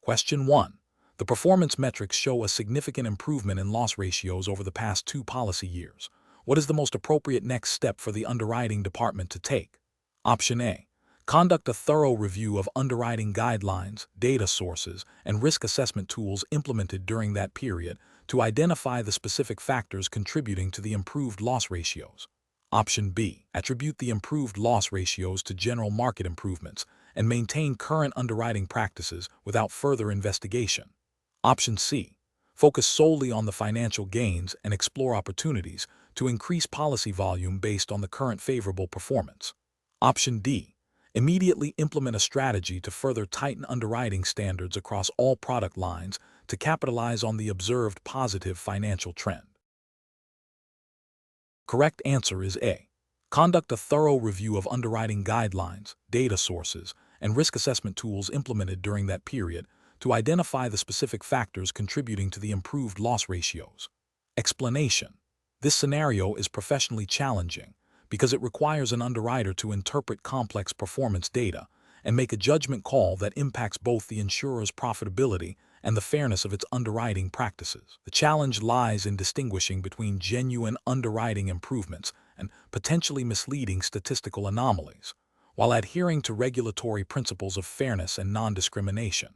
Question 1. The performance metrics show a significant improvement in loss ratios over the past 2 policy years. What is the most appropriate next step for the underwriting department to take? Option A. Conduct a thorough review of underwriting guidelines, data sources, and risk assessment tools implemented during that period to identify the specific factors contributing to the improved loss ratios. Option B. Attribute the improved loss ratios to general market improvements and maintain current underwriting practices without further investigation. Option C. Focus solely on the financial gains and explore opportunities to increase policy volume based on the current favorable performance. Option D. Immediately implement a strategy to further tighten underwriting standards across all product lines to capitalize on the observed positive financial trend. Correct answer is A. Conduct a thorough review of underwriting guidelines, data sources, and risk assessment tools implemented during that period to identify the specific factors contributing to the improved loss ratios. Explanation. This scenario is professionally challenging because it requires an underwriter to interpret complex performance data and make a judgment call that impacts both the insurer's profitability and the fairness of its underwriting practices. The challenge lies in distinguishing between genuine underwriting improvements and potentially misleading statistical anomalies, while adhering to regulatory principles of fairness and non-discrimination.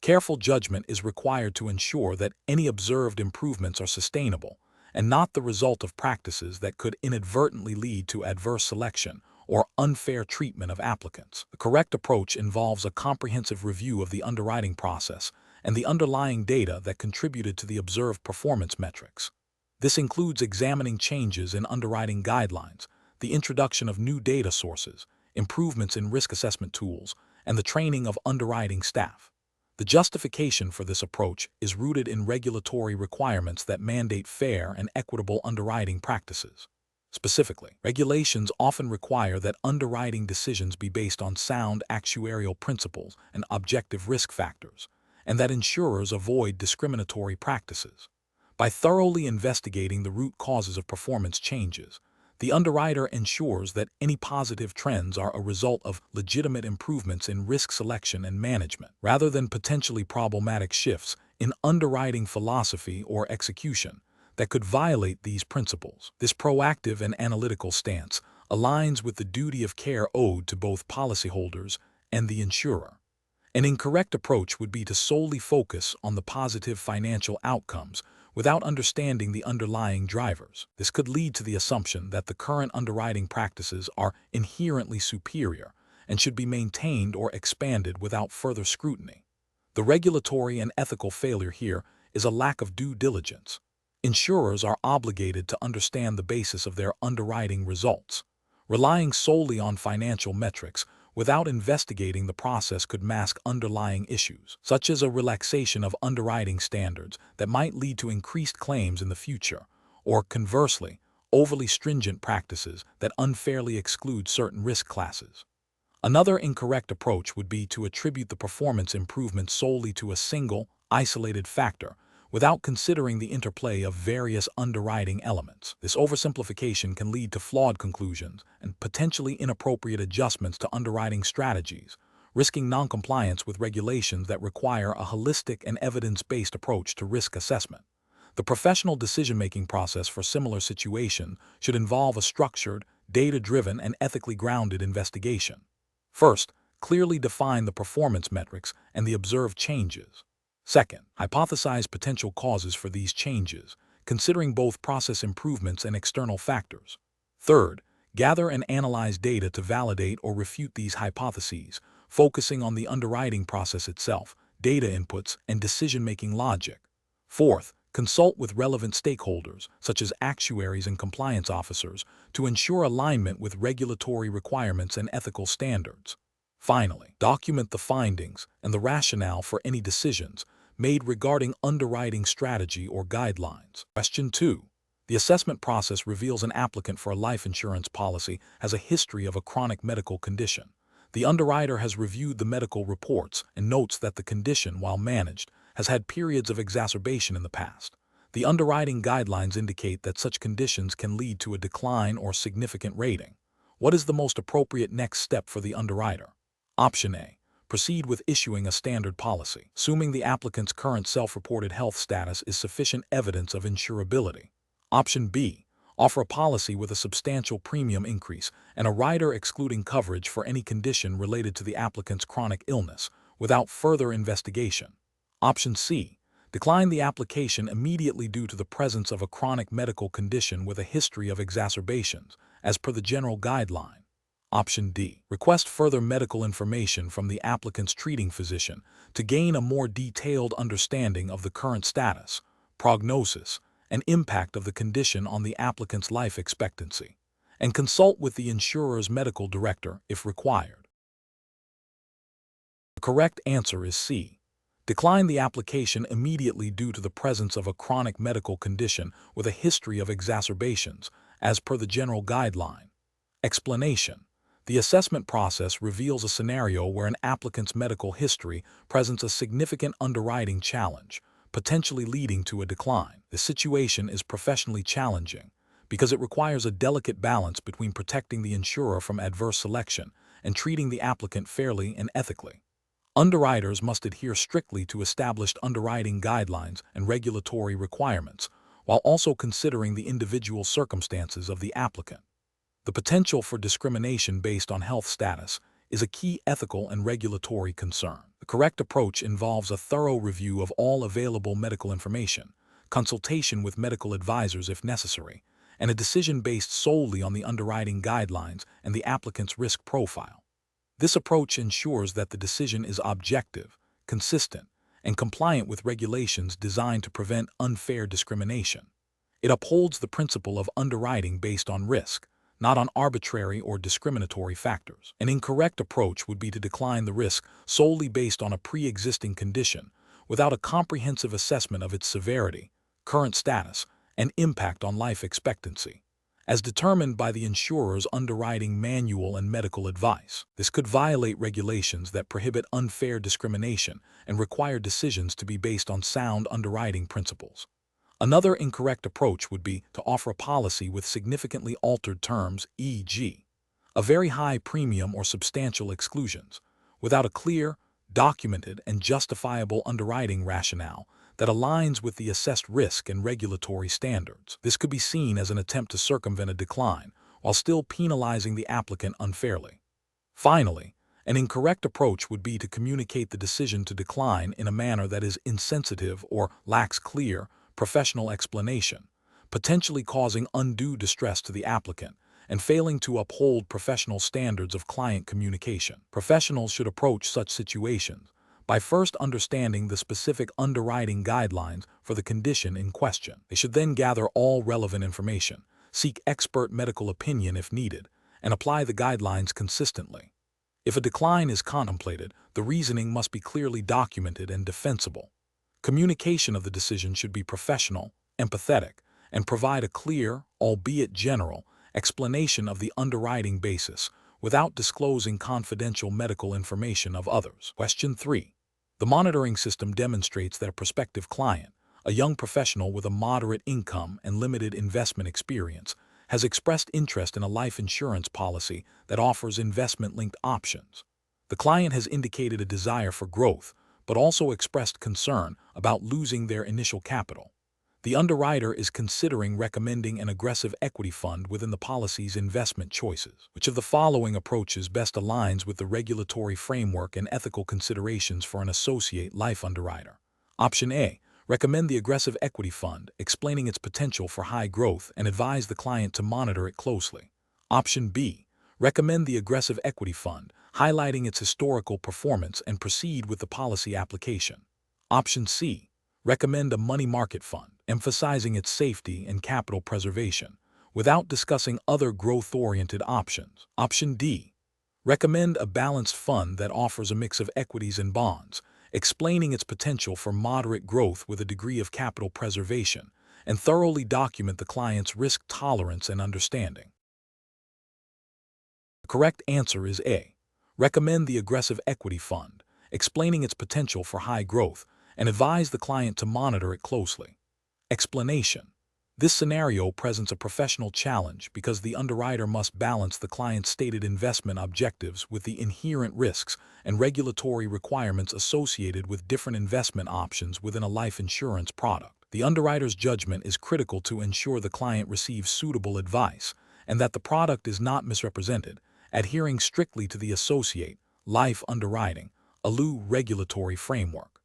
Careful judgment is required to ensure that any observed improvements are sustainable and not the result of practices that could inadvertently lead to adverse selection or unfair treatment of applicants. The correct approach involves a comprehensive review of the underwriting process and the underlying data that contributed to the observed performance metrics. This includes examining changes in underwriting guidelines, the introduction of new data sources, improvements in risk assessment tools, and the training of underwriting staff. The justification for this approach is rooted in regulatory requirements that mandate fair and equitable underwriting practices. Specifically, regulations often require that underwriting decisions be based on sound actuarial principles and objective risk factors, and that insurers avoid discriminatory practices. By thoroughly investigating the root causes of performance changes, the underwriter ensures that any positive trends are a result of legitimate improvements in risk selection and management, rather than potentially problematic shifts in underwriting philosophy or execution that could violate these principles. This proactive and analytical stance aligns with the duty of care owed to both policyholders and the insurer. An incorrect approach would be to solely focus on the positive financial outcomes without understanding the underlying drivers. This could lead to the assumption that the current underwriting practices are inherently superior and should be maintained or expanded without further scrutiny. The regulatory and ethical failure here is a lack of due diligence. Insurers are obligated to understand the basis of their underwriting results. Relying solely on financial metrics without investigating the process could mask underlying issues, such as a relaxation of underwriting standards that might lead to increased claims in the future, or conversely, overly stringent practices that unfairly exclude certain risk classes. Another incorrect approach would be to attribute the performance improvement solely to a single, isolated factor, without considering the interplay of various underwriting elements. This oversimplification can lead to flawed conclusions and potentially inappropriate adjustments to underwriting strategies, risking noncompliance with regulations that require a holistic and evidence-based approach to risk assessment. The professional decision-making process for similar situations should involve a structured, data-driven, and ethically grounded investigation. First, clearly define the performance metrics and the observed changes. Second, hypothesize potential causes for these changes, considering both process improvements and external factors. Third, gather and analyze data to validate or refute these hypotheses, focusing on the underwriting process itself, data inputs, and decision-making logic. Fourth, consult with relevant stakeholders, such as actuaries and compliance officers, to ensure alignment with regulatory requirements and ethical standards. Finally, document the findings and the rationale for any decisions made regarding underwriting strategy or guidelines. Question 2. The assessment process reveals an applicant for a life insurance policy has a history of a chronic medical condition. The underwriter has reviewed the medical reports and notes that the condition, while managed, has had periods of exacerbation in the past. The underwriting guidelines indicate that such conditions can lead to a decline or significant rating. What is the most appropriate next step for the underwriter? Option A. proceed with issuing a standard policy, assuming the applicant's current self-reported health status is sufficient evidence of insurability. Option B. Offer a policy with a substantial premium increase and a rider excluding coverage for any condition related to the applicant's chronic illness without further investigation. Option C. Decline the application immediately due to the presence of a chronic medical condition with a history of exacerbations, as per the general guideline. Option D. Request further medical information from the applicant's treating physician to gain a more detailed understanding of the current status, prognosis, and impact of the condition on the applicant's life expectancy, and consult with the insurer's medical director if required. The correct answer is C. Decline the application immediately due to the presence of a chronic medical condition with a history of exacerbations, as per the general guideline. Explanation. The assessment process reveals a scenario where an applicant's medical history presents a significant underwriting challenge, potentially leading to a decline. The situation is professionally challenging because it requires a delicate balance between protecting the insurer from adverse selection and treating the applicant fairly and ethically. Underwriters must adhere strictly to established underwriting guidelines and regulatory requirements, while also considering the individual circumstances of the applicant. The potential for discrimination based on health status is a key ethical and regulatory concern. The correct approach involves a thorough review of all available medical information, consultation with medical advisors if necessary, and a decision based solely on the underwriting guidelines and the applicant's risk profile. This approach ensures that the decision is objective, consistent, and compliant with regulations designed to prevent unfair discrimination. It upholds the principle of underwriting based on risk, not on arbitrary or discriminatory factors. An incorrect approach would be to decline the risk solely based on a pre-existing condition without a comprehensive assessment of its severity, current status, and impact on life expectancy, as determined by the insurer's underwriting manual and medical advice. This could violate regulations that prohibit unfair discrimination and require decisions to be based on sound underwriting principles. Another incorrect approach would be to offer a policy with significantly altered terms, e.g., a very high premium or substantial exclusions, without a clear, documented, and justifiable underwriting rationale that aligns with the assessed risk and regulatory standards. This could be seen as an attempt to circumvent a decline while still penalizing the applicant unfairly. Finally, an incorrect approach would be to communicate the decision to decline in a manner that is insensitive or lacks clear, professional explanation, potentially causing undue distress to the applicant and failing to uphold professional standards of client communication. Professionals should approach such situations by first understanding the specific underwriting guidelines for the condition in question. They should then gather all relevant information, seek expert medical opinion if needed, and apply the guidelines consistently. If a decline is contemplated, the reasoning must be clearly documented and defensible. Communication of the decision should be professional, empathetic, and provide a clear, albeit general, explanation of the underwriting basis without disclosing confidential medical information of others. Question 3. The monitoring system demonstrates that a prospective client, a young professional with a moderate income and limited investment experience, has expressed interest in a life insurance policy that offers investment-linked options. The client has indicated a desire for growth, but also expressed concern about losing their initial capital. The underwriter is considering recommending an aggressive equity fund within the policy's investment choices. Which of the following approaches best aligns with the regulatory framework and ethical considerations for an associate life underwriter? Option A. Recommend the aggressive equity fund, explaining its potential for high growth and advise the client to monitor it closely. Option B. Recommend the aggressive equity fund, highlighting its historical performance and proceed with the policy application. Option C. Recommend a money market fund, emphasizing its safety and capital preservation, without discussing other growth-oriented options. Option D. Recommend a balanced fund that offers a mix of equities and bonds, explaining its potential for moderate growth with a degree of capital preservation, and thoroughly document the client's risk tolerance and understanding. The correct answer is A. Recommend the aggressive equity fund, explaining its potential for high growth, and advise the client to monitor it closely. Explanation. This scenario presents a professional challenge because the underwriter must balance the client's stated investment objectives with the inherent risks and regulatory requirements associated with different investment options within a life insurance product. The underwriter's judgment is critical to ensure the client receives suitable advice and that the product is not misrepresented, adhering strictly to the Associate Life Underwriting ALU regulatory framework.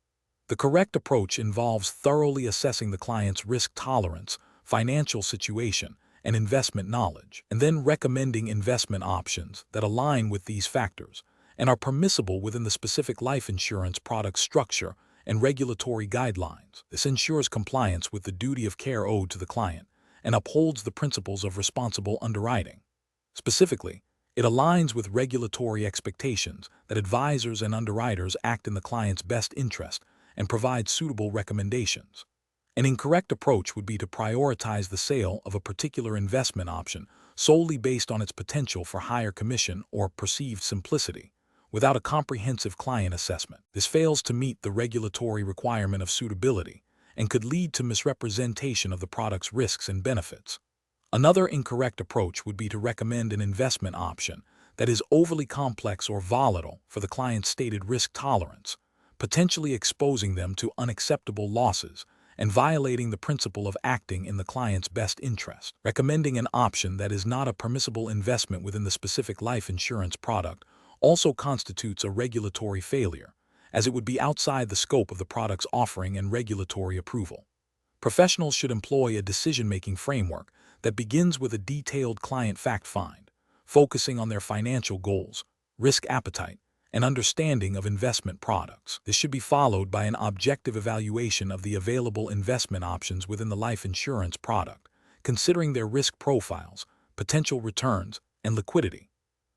The correct approach involves thoroughly assessing the client's risk tolerance, financial situation, and investment knowledge, and then recommending investment options that align with these factors and are permissible within the specific life insurance product structure and regulatory guidelines. This ensures compliance with the duty of care owed to the client and upholds the principles of responsible underwriting. Specifically, it aligns with regulatory expectations that advisors and underwriters act in the client's best interest and provide suitable recommendations. An incorrect approach would be to prioritize the sale of a particular investment option solely based on its potential for higher commission or perceived simplicity, without a comprehensive client assessment. This fails to meet the regulatory requirement of suitability and could lead to misrepresentation of the product's risks and benefits. Another incorrect approach would be to recommend an investment option that is overly complex or volatile for the client's stated risk tolerance, potentially exposing them to unacceptable losses and violating the principle of acting in the client's best interest. Recommending an option that is not a permissible investment within the specific life insurance product also constitutes a regulatory failure, as it would be outside the scope of the product's offering and regulatory approval. Professionals should employ a decision-making framework that begins with a detailed client fact-find, focusing on their financial goals, risk appetite, and understanding of investment products. This should be followed by an objective evaluation of the available investment options within the life insurance product, considering their risk profiles, potential returns, and liquidity.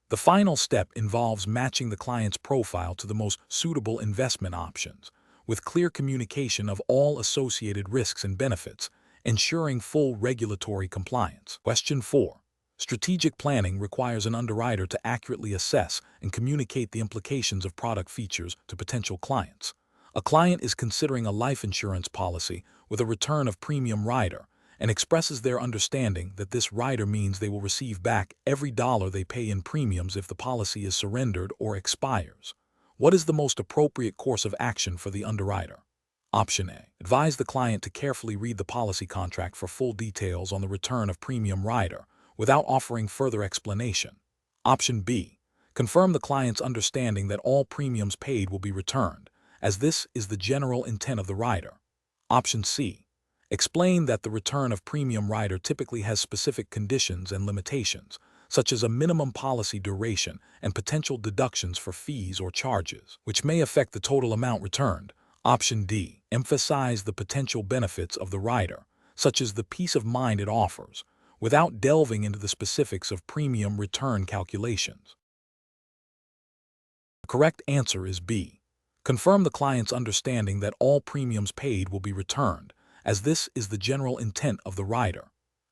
The final step involves matching the client's profile to the most suitable investment options, with clear communication of all associated risks and benefits, ensuring full regulatory compliance. Question 4. Strategic planning requires an underwriter to accurately assess and communicate the implications of product features to potential clients. A client is considering a life insurance policy with a return of premium rider and expresses their understanding that this rider means they will receive back every dollar they pay in premiums if the policy is surrendered or expires. What is the most appropriate course of action for the underwriter? Option A. Advise the client to carefully read the policy contract for full details on the return of premium rider without offering further explanation. Option B. Confirm the client's understanding that all premiums paid will be returned, as this is the general intent of the rider. Option C. Explain that the return of premium rider typically has specific conditions and limitations, such as a minimum policy duration and potential deductions for fees or charges, which may affect the total amount returned. Option D. Emphasize the potential benefits of the rider, such as the peace of mind it offers, without delving into the specifics of premium return calculations. The correct answer is B. Confirm the client's understanding that all premiums paid will be returned, as this is the general intent of the rider.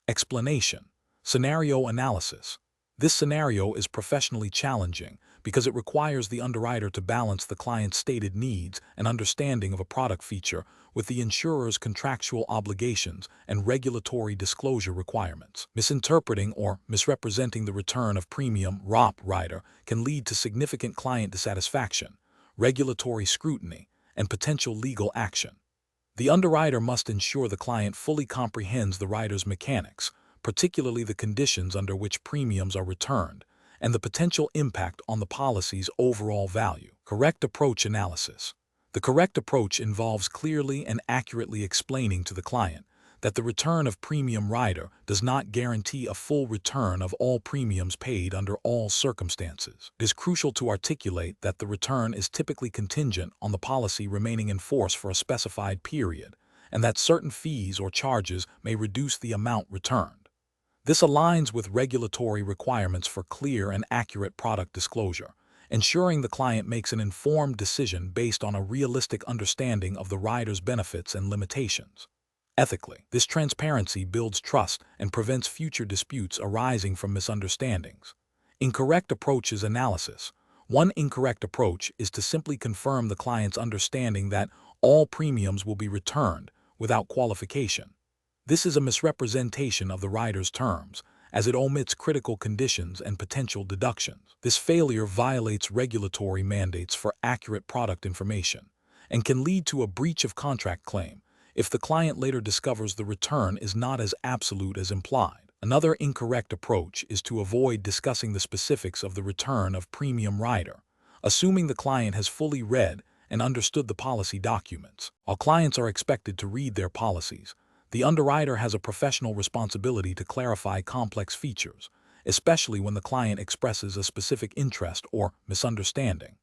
Explanation. Scenario analysis. This scenario is professionally challenging because it requires the underwriter to balance the client's stated needs and understanding of a product feature with the insurer's contractual obligations and regulatory disclosure requirements. Misinterpreting or misrepresenting the return of premium ROP rider can lead to significant client dissatisfaction, regulatory scrutiny, and potential legal action. The underwriter must ensure the client fully comprehends the rider's mechanics, particularly the conditions under which premiums are returned, and the potential impact on the policy's overall value. Correct approach analysis. The correct approach involves clearly and accurately explaining to the client that the return of premium rider does not guarantee a full return of all premiums paid under all circumstances. It is crucial to articulate that the return is typically contingent on the policy remaining in force for a specified period, and that certain fees or charges may reduce the amount returned. This aligns with regulatory requirements for clear and accurate product disclosure, ensuring the client makes an informed decision based on a realistic understanding of the rider's benefits and limitations. Ethically, this transparency builds trust and prevents future disputes arising from misunderstandings. Incorrect approaches analysis. One incorrect approach is to simply confirm the client's understanding that all premiums will be returned without qualification. This is a misrepresentation of the rider's terms, as it omits critical conditions and potential deductions. This failure violates regulatory mandates for accurate product information and can lead to a breach of contract claim if the client later discovers the return is not as absolute as implied. Another incorrect approach is to avoid discussing the specifics of the return of premium rider, assuming the client has fully read and understood the policy documents. While clients are expected to read their policies, the underwriter has a professional responsibility to clarify complex features, especially when the client expresses a specific interest or misunderstanding.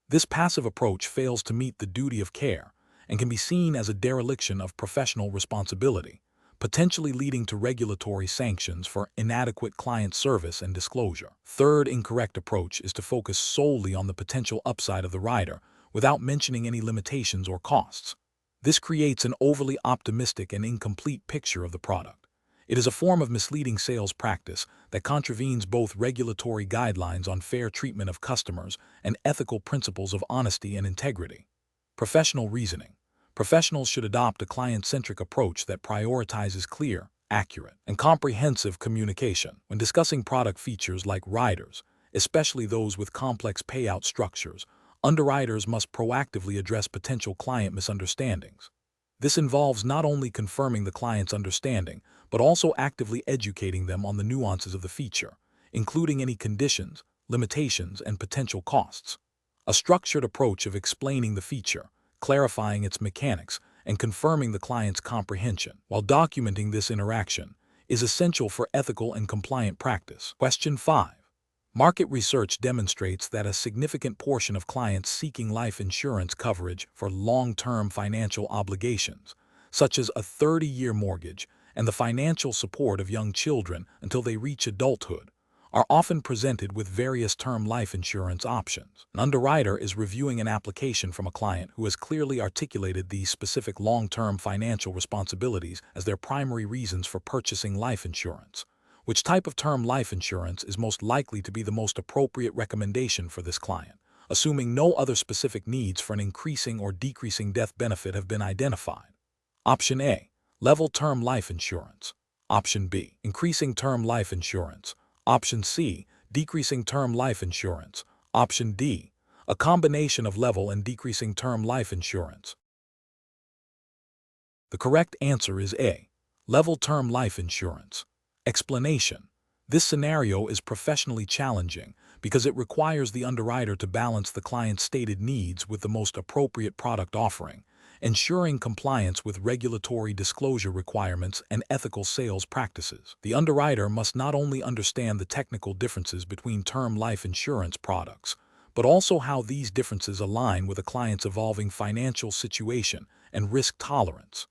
This passive approach fails to meet the duty of care and can be seen as a dereliction of professional responsibility, potentially leading to regulatory sanctions for inadequate client service and disclosure. Third incorrect approach is to focus solely on the potential upside of the rider without mentioning any limitations or costs. This creates an overly optimistic and incomplete picture of the product. It is a form of misleading sales practice that contravenes both regulatory guidelines on fair treatment of customers and ethical principles of honesty and integrity. Professional reasoning. Professionals should adopt a client-centric approach that prioritizes clear, accurate, and comprehensive communication. When discussing product features like riders, especially those with complex payout structures, underwriters must proactively address potential client misunderstandings. This involves not only confirming the client's understanding, but also actively educating them on the nuances of the feature, including any conditions, limitations, and potential costs. A structured approach of explaining the feature, clarifying its mechanics, and confirming the client's comprehension, while documenting this interaction, is essential for ethical and compliant practice. Question 5. Market research demonstrates that a significant portion of clients seeking life insurance coverage for long-term financial obligations, such as a 30-year mortgage and the financial support of young children until they reach adulthood, are often presented with various term life insurance options. An underwriter is reviewing an application from a client who has clearly articulated these specific long-term financial responsibilities as their primary reasons for purchasing life insurance. Which type of term life insurance is most likely to be the most appropriate recommendation for this client, assuming no other specific needs for an increasing or decreasing death benefit have been identified? Option A. Level term life insurance. Option B. Increasing term life insurance. Option C. Decreasing term life insurance. Option D. A combination of level and decreasing term life insurance. The correct answer is A. Level term life insurance. Explanation. This scenario is professionally challenging because it requires the underwriter to balance the client's stated needs with the most appropriate product offering, ensuring compliance with regulatory disclosure requirements and ethical sales practices. The underwriter must not only understand the technical differences between term life insurance products, but also how these differences align with a client's evolving financial situation and risk tolerance.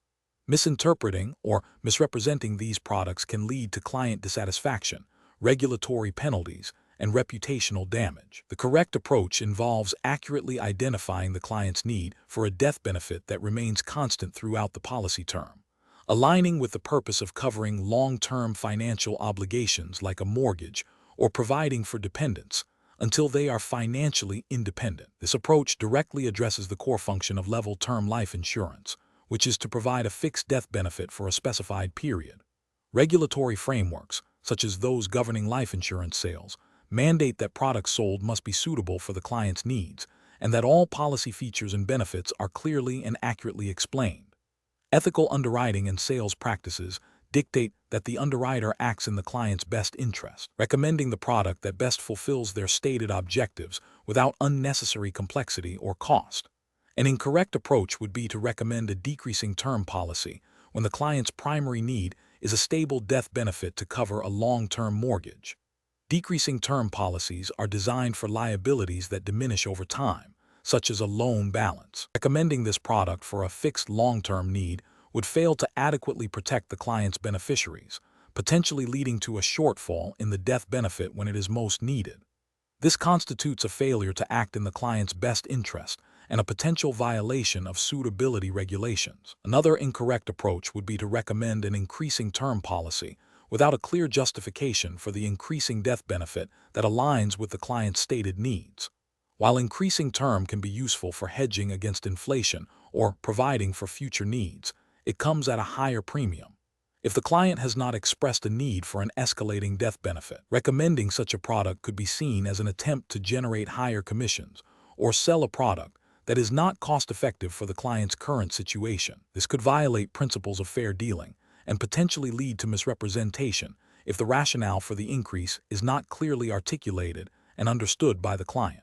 Misinterpreting or misrepresenting these products can lead to client dissatisfaction, regulatory penalties, and reputational damage. The correct approach involves accurately identifying the client's need for a death benefit that remains constant throughout the policy term, aligning with the purpose of covering long-term financial obligations like a mortgage or providing for dependents until they are financially independent. This approach directly addresses the core function of level term life insurance, which is to provide a fixed death benefit for a specified period. Regulatory frameworks, such as those governing life insurance sales, mandate that products sold must be suitable for the client's needs and that all policy features and benefits are clearly and accurately explained. Ethical underwriting and sales practices dictate that the underwriter acts in the client's best interest, recommending the product that best fulfills their stated objectives without unnecessary complexity or cost. An incorrect approach would be to recommend a decreasing term policy when the client's primary need is a stable death benefit to cover a long-term mortgage. Decreasing term policies are designed for liabilities that diminish over time, such as a loan balance. Recommending this product for a fixed long-term need would fail to adequately protect the client's beneficiaries, potentially leading to a shortfall in the death benefit when it is most needed. This constitutes a failure to act in the client's best interest and a potential violation of suitability regulations. Another incorrect approach would be to recommend an increasing term policy without a clear justification for the increasing death benefit that aligns with the client's stated needs. While increasing term can be useful for hedging against inflation or providing for future needs, it comes at a higher premium. if the client has not expressed a need for an escalating death benefit. Recommending such a product could be seen as an attempt to generate higher commissions or sell a product that is not cost-effective for the client's current situation. This could violate principles of fair dealing and potentially lead to misrepresentation if the rationale for the increase is not clearly articulated and understood by the client.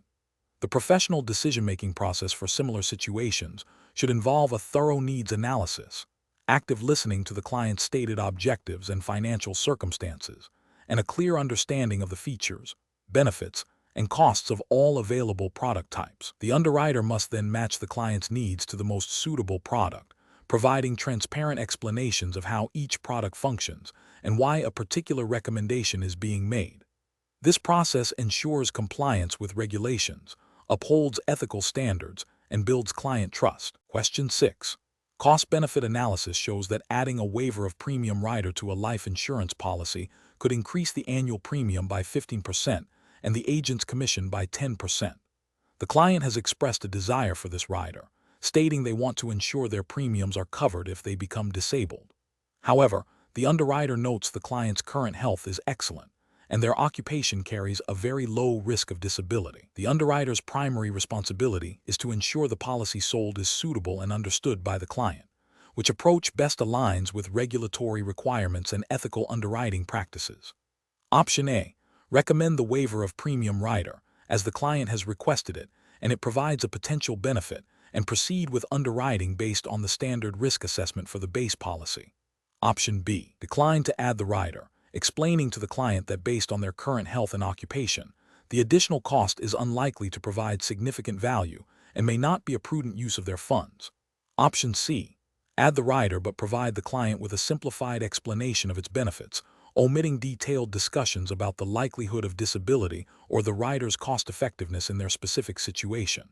The professional decision-making process for similar situations should involve a thorough needs analysis, active listening to the client's stated objectives and financial circumstances, and a clear understanding of the features, benefits, and costs of all available product types. The underwriter must then match the client's needs to the most suitable product, providing transparent explanations of how each product functions and why a particular recommendation is being made. This process ensures compliance with regulations, upholds ethical standards, and builds client trust. Question 6. Cost-benefit analysis shows that adding a waiver of premium rider to a life insurance policy could increase the annual premium by 15% and the agent's commission by 10%. The client has expressed a desire for this rider, stating they want to ensure their premiums are covered if they become disabled. However, the underwriter notes the client's current health is excellent, and their occupation carries a very low risk of disability. The underwriter's primary responsibility is to ensure the policy sold is suitable and understood by the client, which approach best aligns with regulatory requirements and ethical underwriting practices. Option A. Recommend the waiver of premium rider, as the client has requested it, and it provides a potential benefit, and proceed with underwriting based on the standard risk assessment for the base policy. Option B. Decline to add the rider, explaining to the client that based on their current health and occupation, the additional cost is unlikely to provide significant value and may not be a prudent use of their funds. Option C. Add the rider but provide the client with a simplified explanation of its benefits, omitting detailed discussions about the likelihood of disability or the rider's cost-effectiveness in their specific situation.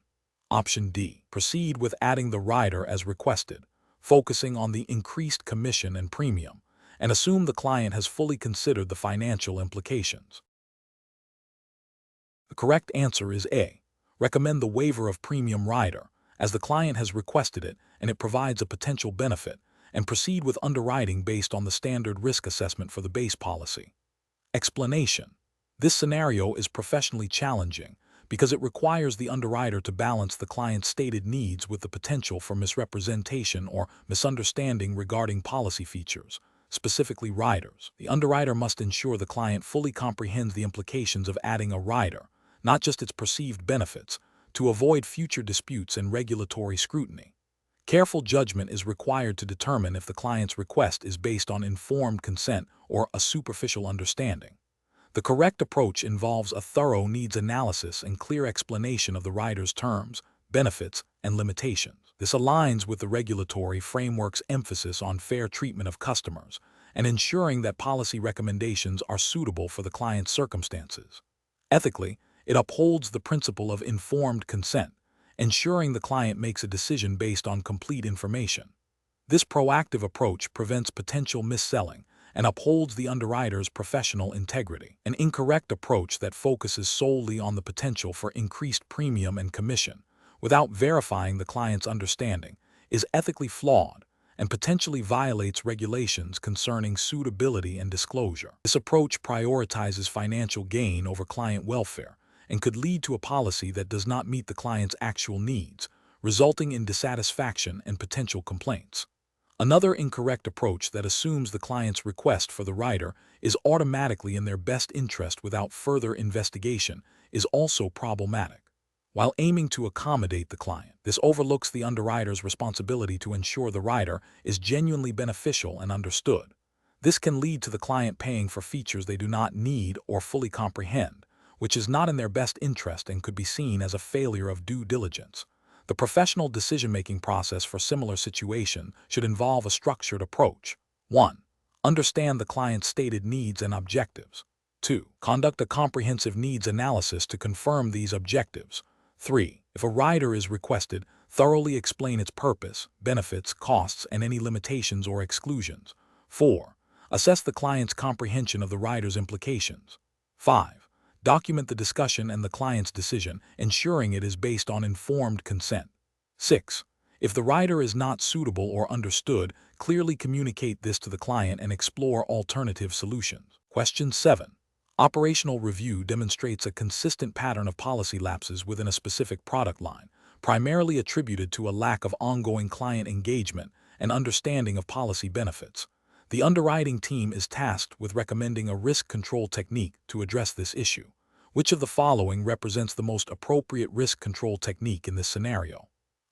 Option D. Proceed with adding the rider as requested, focusing on the increased commission and premium, and assume the client has fully considered the financial implications. The correct answer is A. Recommend the waiver of premium rider, as the client has requested it and it provides a potential benefit, and proceed with underwriting based on the standard risk assessment for the base policy. Explanation. This scenario is professionally challenging because it requires the underwriter to balance the client's stated needs with the potential for misrepresentation or misunderstanding regarding policy features, specifically riders. The underwriter must ensure the client fully comprehends the implications of adding a rider, not just its perceived benefits, to avoid future disputes and regulatory scrutiny. Careful judgment is required to determine if the client's request is based on informed consent or a superficial understanding. The correct approach involves a thorough needs analysis and clear explanation of the rider's terms, benefits, and limitations. This aligns with the regulatory framework's emphasis on fair treatment of customers and ensuring that policy recommendations are suitable for the client's circumstances. Ethically, it upholds the principle of informed consent, ensuring the client makes a decision based on complete information. This proactive approach prevents potential mis-selling and upholds the underwriter's professional integrity. An incorrect approach that focuses solely on the potential for increased premium and commission, without verifying the client's understanding, is ethically flawed and potentially violates regulations concerning suitability and disclosure. This approach prioritizes financial gain over client welfare and could lead to a policy that does not meet the client's actual needs, resulting in dissatisfaction and potential complaints. Another incorrect approach that assumes the client's request for the rider is automatically in their best interest without further investigation is also problematic. While aiming to accommodate the client, this overlooks the underwriter's responsibility to ensure the rider is genuinely beneficial and understood. This can lead to the client paying for features they do not need or fully comprehend, which is not in their best interest and could be seen as a failure of due diligence. The professional decision-making process for similar situations should involve a structured approach. 1. Understand the client's stated needs and objectives. 2. Conduct a comprehensive needs analysis to confirm these objectives. 3. If a rider is requested, thoroughly explain its purpose, benefits, costs, and any limitations or exclusions. 4. Assess the client's comprehension of the rider's implications. 5. Document the discussion and the client's decision, ensuring it is based on informed consent. 6. If the rider is not suitable or understood, clearly communicate this to the client and explore alternative solutions. Question 7. Operational review demonstrates a consistent pattern of policy lapses within a specific product line, primarily attributed to a lack of ongoing client engagement and understanding of policy benefits. The underwriting team is tasked with recommending a risk control technique to address this issue. Which of the following represents the most appropriate risk control technique in this scenario?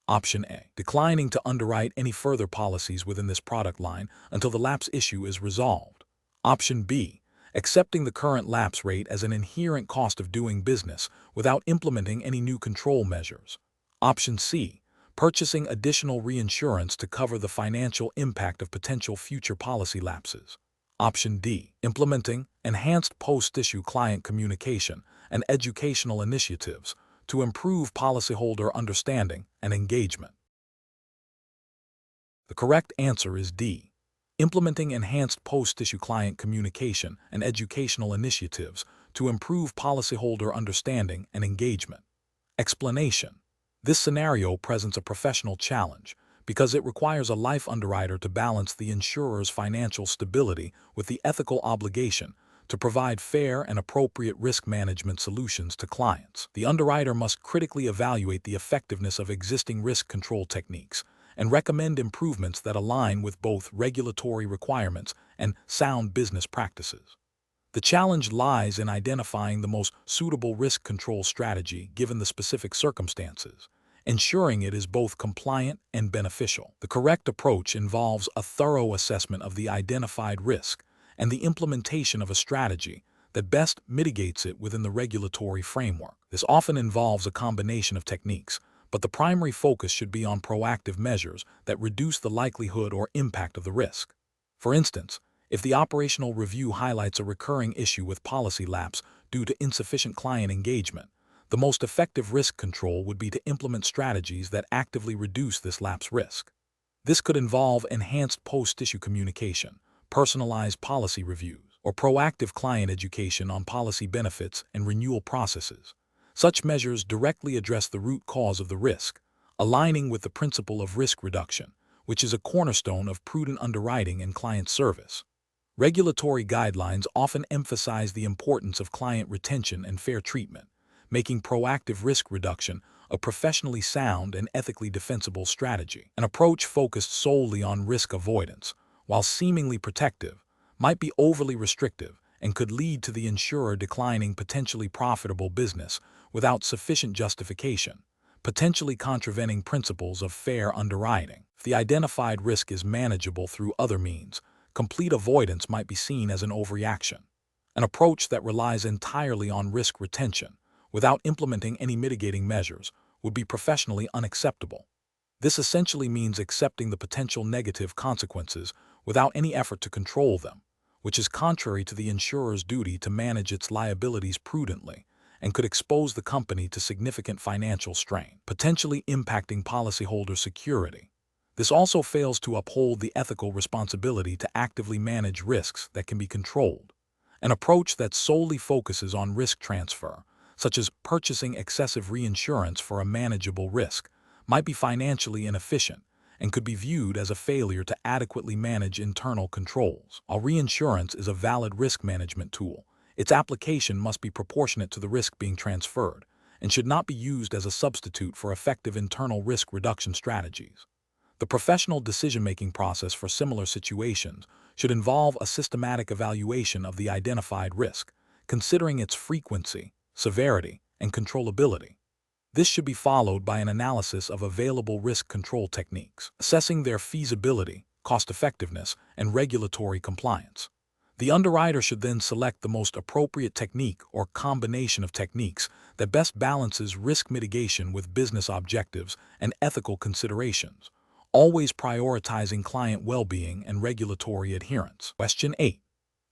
Option A. Declining to underwrite any further policies within this product line until the lapse issue is resolved. Option B. Accepting the current lapse rate as an inherent cost of doing business without implementing any new control measures. Option C. Purchasing additional reinsurance to cover the financial impact of potential future policy lapses. Option D. Implementing enhanced post-issue client communication and educational initiatives to improve policyholder understanding and engagement. The correct answer is D. Implementing enhanced post-issue client communication and educational initiatives to improve policyholder understanding and engagement. Explanation. This scenario presents a professional challenge because it requires a life underwriter to balance the insurer's financial stability with the ethical obligation to provide fair and appropriate risk management solutions to clients. The underwriter must critically evaluate the effectiveness of existing risk control techniques and recommend improvements that align with both regulatory requirements and sound business practices. The challenge lies in identifying the most suitable risk control strategy given the specific circumstances, ensuring it is both compliant and beneficial. The correct approach involves a thorough assessment of the identified risk and the implementation of a strategy that best mitigates it within the regulatory framework. This often involves a combination of techniques, but the primary focus should be on proactive measures that reduce the likelihood or impact of the risk. For instance, if the operational review highlights a recurring issue with policy lapse due to insufficient client engagement, the most effective risk control would be to implement strategies that actively reduce this lapse risk. This could involve enhanced post-issue communication, personalized policy reviews, or proactive client education on policy benefits and renewal processes. Such measures directly address the root cause of the risk, aligning with the principle of risk reduction, which is a cornerstone of prudent underwriting and client service. Regulatory guidelines often emphasize the importance of client retention and fair treatment, making proactive risk reduction a professionally sound and ethically defensible strategy. An approach focused solely on risk avoidance, while seemingly protective, might be overly restrictive and could lead to the insurer declining potentially profitable business without sufficient justification, potentially contravening principles of fair underwriting. If the identified risk is manageable through other means, complete avoidance might be seen as an overreaction. An approach that relies entirely on risk retention, without implementing any mitigating measures, would be professionally unacceptable. This essentially means accepting the potential negative consequences without any effort to control them, which is contrary to the insurer's duty to manage its liabilities prudently and could expose the company to significant financial strain, potentially impacting policyholder security. This also fails to uphold the ethical responsibility to actively manage risks that can be controlled. An approach that solely focuses on risk transfer, such as purchasing excessive reinsurance for a manageable risk, might be financially inefficient and could be viewed as a failure to adequately manage internal controls. While reinsurance is a valid risk management tool, its application must be proportionate to the risk being transferred and should not be used as a substitute for effective internal risk reduction strategies. The professional decision-making process for similar situations should involve a systematic evaluation of the identified risk, considering its frequency, severity, and controllability. This should be followed by an analysis of available risk control techniques, assessing their feasibility, cost-effectiveness, and regulatory compliance. The underwriter should then select the most appropriate technique or combination of techniques that best balances risk mitigation with business objectives and ethical considerations, always prioritizing client well-being and regulatory adherence. Question 8.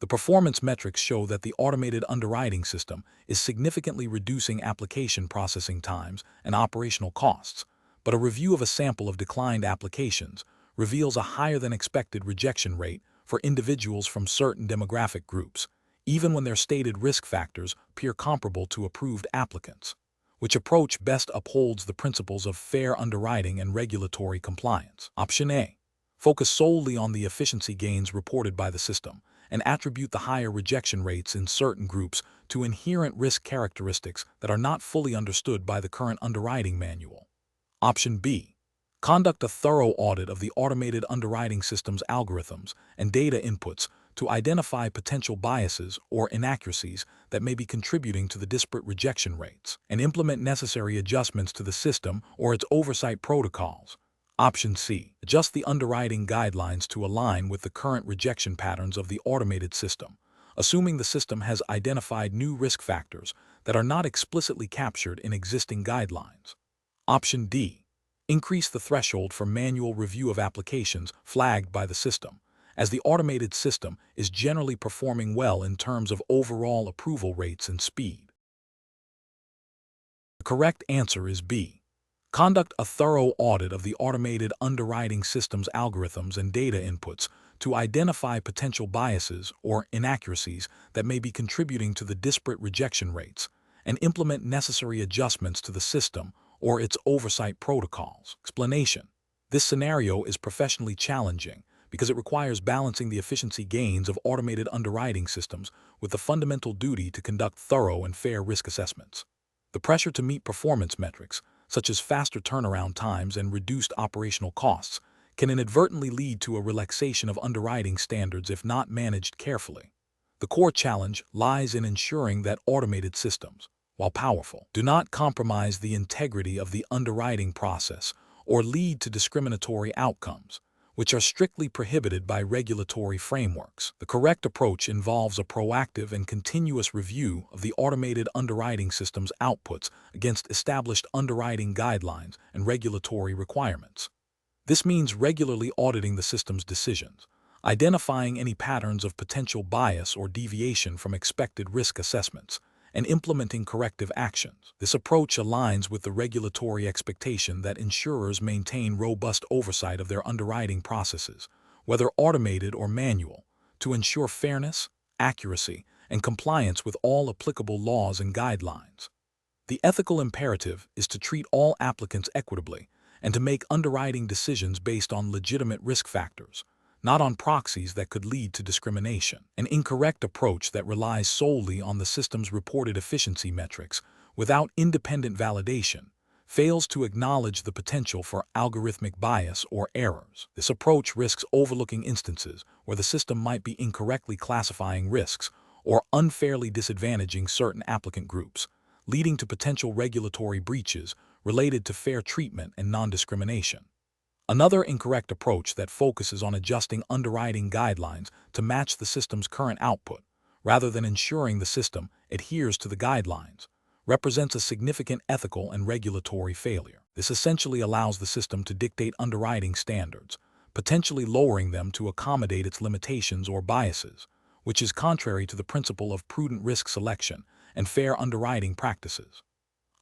The performance metrics show that the automated underwriting system is significantly reducing application processing times and operational costs, but a review of a sample of declined applications reveals a higher than expected rejection rate for individuals from certain demographic groups, even when their stated risk factors appear comparable to approved applicants. Which approach best upholds the principles of fair underwriting and regulatory compliance? Option A. Focus solely on the efficiency gains reported by the system and attribute the higher rejection rates in certain groups to inherent risk characteristics that are not fully understood by the current underwriting manual. Option B. Conduct a thorough audit of the automated underwriting system's algorithms and data inputs to identify potential biases or inaccuracies that may be contributing to the disparate rejection rates, and implement necessary adjustments to the system or its oversight protocols. Option C. Adjust the underwriting guidelines to align with the current rejection patterns of the automated system, assuming the system has identified new risk factors that are not explicitly captured in existing guidelines. Option D. Increase the threshold for manual review of applications flagged by the system, as the automated system is generally performing well in terms of overall approval rates and speed. The correct answer is B. Conduct a thorough audit of the automated underwriting system's algorithms and data inputs to identify potential biases or inaccuracies that may be contributing to the disparate rejection rates, and implement necessary adjustments to the system or its oversight protocols. Explanation: this scenario is professionally challenging because it requires balancing the efficiency gains of automated underwriting systems with the fundamental duty to conduct thorough and fair risk assessments. The pressure to meet performance metrics, such as faster turnaround times and reduced operational costs, can inadvertently lead to a relaxation of underwriting standards if not managed carefully. The core challenge lies in ensuring that automated systems, while powerful, do not compromise the integrity of the underwriting process or lead to discriminatory outcomes, which are strictly prohibited by regulatory frameworks. The correct approach involves a proactive and continuous review of the automated underwriting system's outputs against established underwriting guidelines and regulatory requirements. This means regularly auditing the system's decisions, identifying any patterns of potential bias or deviation from expected risk assessments, and implementing corrective actions. This approach aligns with the regulatory expectation that insurers maintain robust oversight of their underwriting processes, whether automated or manual, to ensure fairness, accuracy, and compliance with all applicable laws and guidelines. The ethical imperative is to treat all applicants equitably and to make underwriting decisions based on legitimate risk factors, not on proxies that could lead to discrimination. An incorrect approach that relies solely on the system's reported efficiency metrics without independent validation fails to acknowledge the potential for algorithmic bias or errors. This approach risks overlooking instances where the system might be incorrectly classifying risks or unfairly disadvantaging certain applicant groups, leading to potential regulatory breaches related to fair treatment and non-discrimination. Another incorrect approach that focuses on adjusting underwriting guidelines to match the system's current output, rather than ensuring the system adheres to the guidelines, represents a significant ethical and regulatory failure. This essentially allows the system to dictate underwriting standards, potentially lowering them to accommodate its limitations or biases, which is contrary to the principle of prudent risk selection and fair underwriting practices.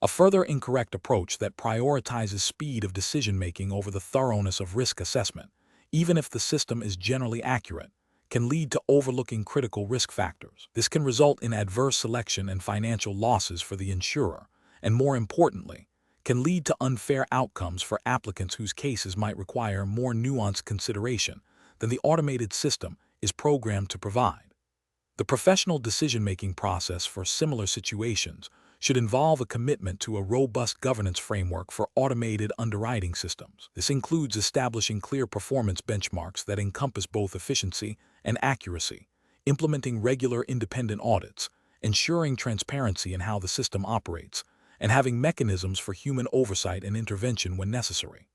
A further incorrect approach that prioritizes speed of decision-making over the thoroughness of risk assessment, even if the system is generally accurate, can lead to overlooking critical risk factors. This can result in adverse selection and financial losses for the insurer, and more importantly, can lead to unfair outcomes for applicants whose cases might require more nuanced consideration than the automated system is programmed to provide. The professional decision-making process for similar situations should involve a commitment to a robust governance framework for automated underwriting systems. This includes establishing clear performance benchmarks that encompass both efficiency and accuracy, implementing regular independent audits, ensuring transparency in how the system operates, and having mechanisms for human oversight and intervention when necessary.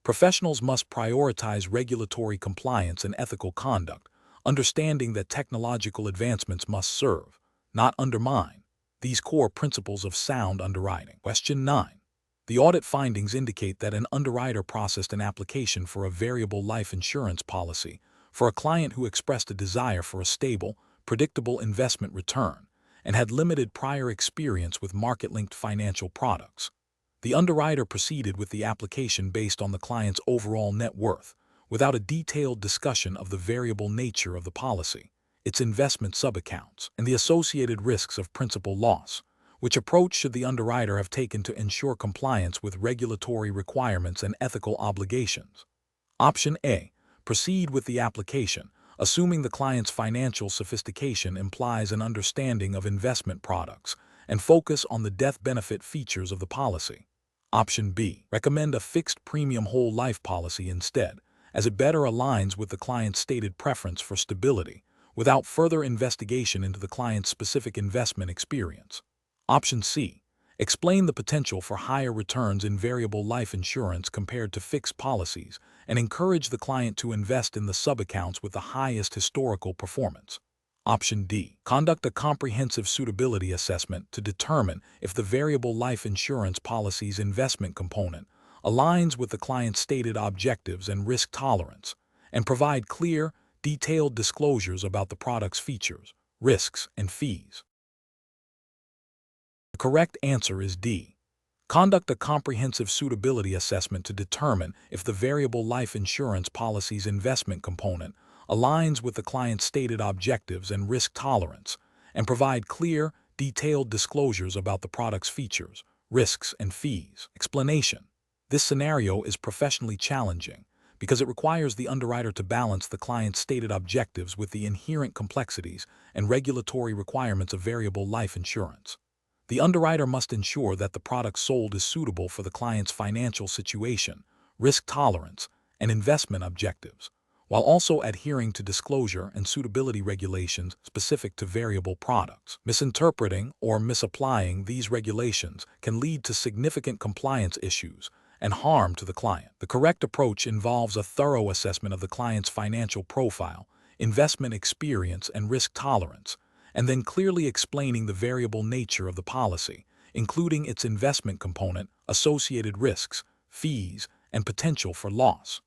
Professionals must prioritize regulatory compliance and ethical conduct, understanding that technological advancements must serve, not undermine, these core principles of sound underwriting. Question 9. The audit findings indicate that an underwriter processed an application for a variable life insurance policy for a client who expressed a desire for a stable, predictable investment return and had limited prior experience with market-linked financial products. The underwriter proceeded with the application based on the client's overall net worth, without a detailed discussion of the variable nature of the policy, its investment subaccounts, and the associated risks of principal loss, Which approach should the underwriter have taken to ensure compliance with regulatory requirements and ethical obligations? Option A. Proceed with the application, assuming the client's financial sophistication implies an understanding of investment products, and focus on the death benefit features of the policy. Option B. Recommend a fixed premium whole life policy instead, as it better aligns with the client's stated preference for stability, without further investigation into the client's specific investment experience. Option C. Explain the potential for higher returns in variable life insurance compared to fixed policies, and encourage the client to invest in the sub-accounts with the highest historical performance. Option D. Conduct a comprehensive suitability assessment to determine if the variable life insurance policy's investment component aligns with the client's stated objectives and risk tolerance, and provide clear, detailed disclosures about the product's features, risks, and fees. The correct answer is D. Conduct a comprehensive suitability assessment to determine if the variable life insurance policy's investment component aligns with the client's stated objectives and risk tolerance, and provide clear, detailed disclosures about the product's features, risks, and fees. Explanation. This scenario is professionally challenging because it requires the underwriter to balance the client's stated objectives with the inherent complexities and regulatory requirements of variable life insurance. The underwriter must ensure that the product sold is suitable for the client's financial situation, risk tolerance, and investment objectives, while also adhering to disclosure and suitability regulations specific to variable products. Misinterpreting or misapplying these regulations can lead to significant compliance issues and harm to the client. The correct approach involves a thorough assessment of the client's financial profile, investment experience, and risk tolerance, and then clearly explaining the variable nature of the policy, including its investment component, associated risks, fees, and potential for loss.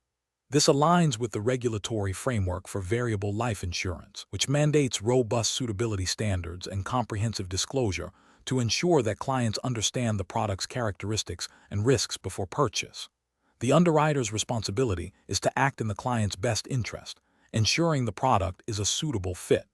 This aligns with the regulatory framework for variable life insurance, which mandates robust suitability standards and comprehensive disclosure to ensure that clients understand the product's characteristics and risks before purchase. The underwriter's responsibility is to act in the client's best interest, ensuring the product is a suitable fit.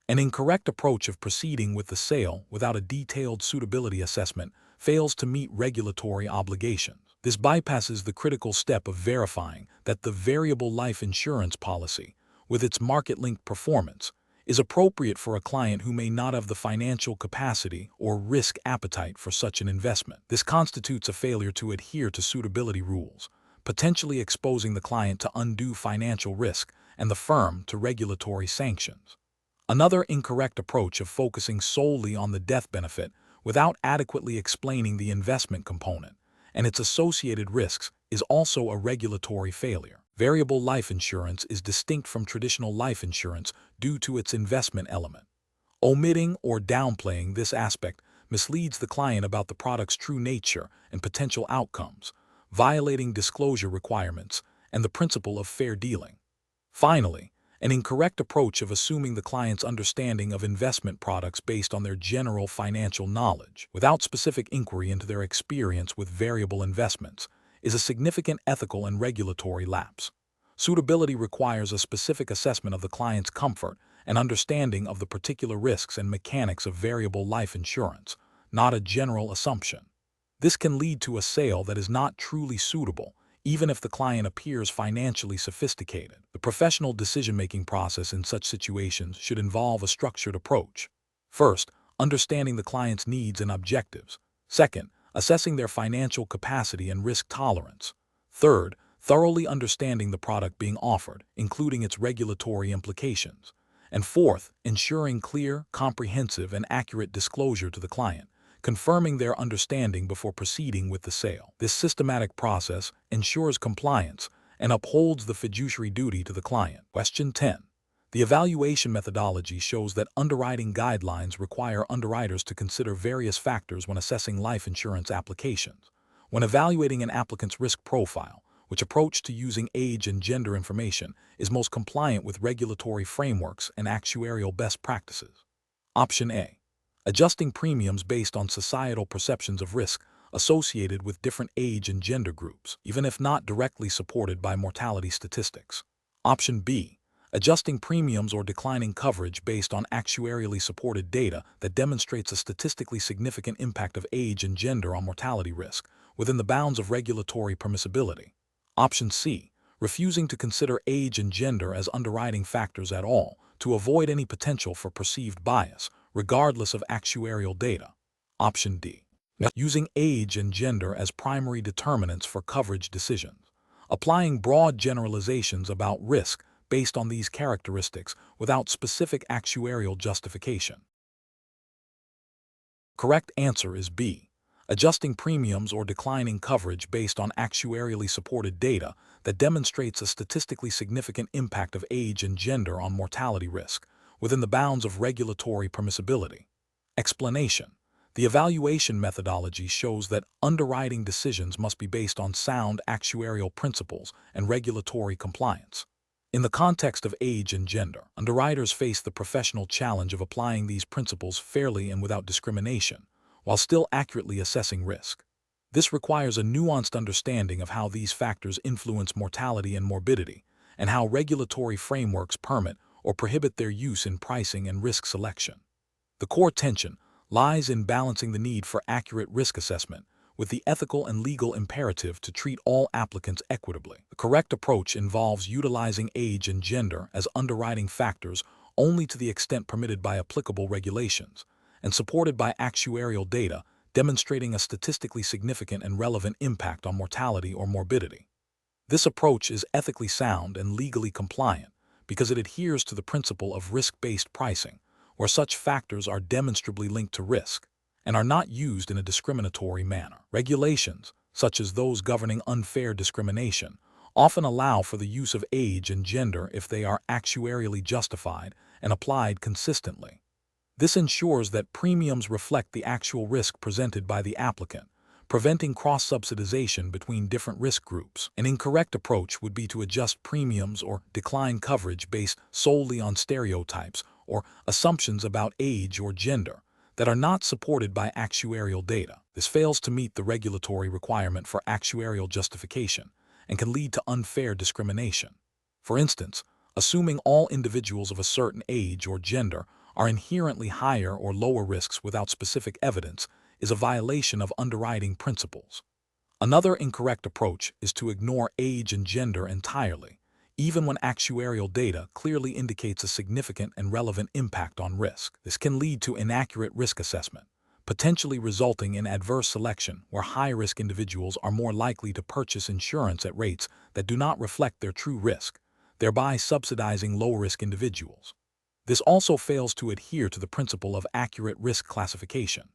An incorrect approach of proceeding with the sale without a detailed suitability assessment fails to meet regulatory obligations. This bypasses the critical step of verifying that the variable life insurance policy, with its market-linked performance, is appropriate for a client who may not have the financial capacity or risk appetite for such an investment. This constitutes a failure to adhere to suitability rules, potentially exposing the client to undue financial risk and the firm to regulatory sanctions. Another incorrect approach of focusing solely on the death benefit without adequately explaining the investment component and its associated risks is also a regulatory failure. Variable life insurance is distinct from traditional life insurance due to its investment element. Omitting or downplaying this aspect misleads the client about the product's true nature and potential outcomes, violating disclosure requirements and the principle of fair dealing. Finally, an incorrect approach of assuming the client's understanding of investment products based on their general financial knowledge, without specific inquiry into their experience with variable investments, is a significant ethical and regulatory lapse. Suitability requires a specific assessment of the client's comfort and understanding of the particular risks and mechanics of variable life insurance, not a general assumption. This can lead to a sale that is not truly suitable, even if the client appears financially sophisticated. The professional decision-making process in such situations should involve a structured approach. First, understanding the client's needs and objectives. Second, assessing their financial capacity and risk tolerance. Third, thoroughly understanding the product being offered, including its regulatory implications. And fourth, ensuring clear, comprehensive, and accurate disclosure to the client, confirming their understanding before proceeding with the sale. This systematic process ensures compliance and upholds the fiduciary duty to the client. Question 10. The evaluation methodology shows that underwriting guidelines require underwriters to consider various factors when assessing life insurance applications. When evaluating an applicant's risk profile, which approach to using age and gender information is most compliant with regulatory frameworks and actuarial best practices? Option A. Adjusting premiums based on societal perceptions of risk associated with different age and gender groups, even if not directly supported by mortality statistics. Option B. adjusting premiums or declining coverage based on actuarially supported data that demonstrates a statistically significant impact of age and gender on mortality risk, within the bounds of regulatory permissibility. Option C, refusing to consider age and gender as underwriting factors at all to avoid any potential for perceived bias, regardless of actuarial data. Option D, using age and gender as primary determinants for coverage decisions, applying broad generalizations about risk based on these characteristics without specific actuarial justification. Correct answer is B, adjusting premiums or declining coverage based on actuarially supported data that demonstrates a statistically significant impact of age and gender on mortality risk, within the bounds of regulatory permissibility. Explanation: the evaluation methodology shows that underwriting decisions must be based on sound actuarial principles and regulatory compliance. In the context of age and gender, underwriters face the professional challenge of applying these principles fairly and without discrimination, while still accurately assessing risk. This requires a nuanced understanding of how these factors influence mortality and morbidity, and how regulatory frameworks permit or prohibit their use in pricing and risk selection. The core tension lies in balancing the need for accurate risk assessment with the ethical and legal imperative to treat all applicants equitably. The correct approach involves utilizing age and gender as underwriting factors only to the extent permitted by applicable regulations, and supported by actuarial data demonstrating a statistically significant and relevant impact on mortality or morbidity. This approach is ethically sound and legally compliant because it adheres to the principle of risk-based pricing, where such factors are demonstrably linked to risk and are not used in a discriminatory manner. Regulations, such as those governing unfair discrimination, often allow for the use of age and gender if they are actuarially justified and applied consistently. This ensures that premiums reflect the actual risk presented by the applicant, preventing cross-subsidization between different risk groups. An incorrect approach would be to adjust premiums or decline coverage based solely on stereotypes or assumptions about age or gender that are not supported by actuarial data. This fails to meet the regulatory requirement for actuarial justification and can lead to unfair discrimination. For instance, assuming all individuals of a certain age or gender are inherently higher or lower risks without specific evidence is a violation of underwriting principles. Another incorrect approach is to ignore age and gender entirely, even when actuarial data clearly indicates a significant and relevant impact on risk. This can lead to inaccurate risk assessment, potentially resulting in adverse selection where high-risk individuals are more likely to purchase insurance at rates that do not reflect their true risk, thereby subsidizing low-risk individuals. This also fails to adhere to the principle of accurate risk classification.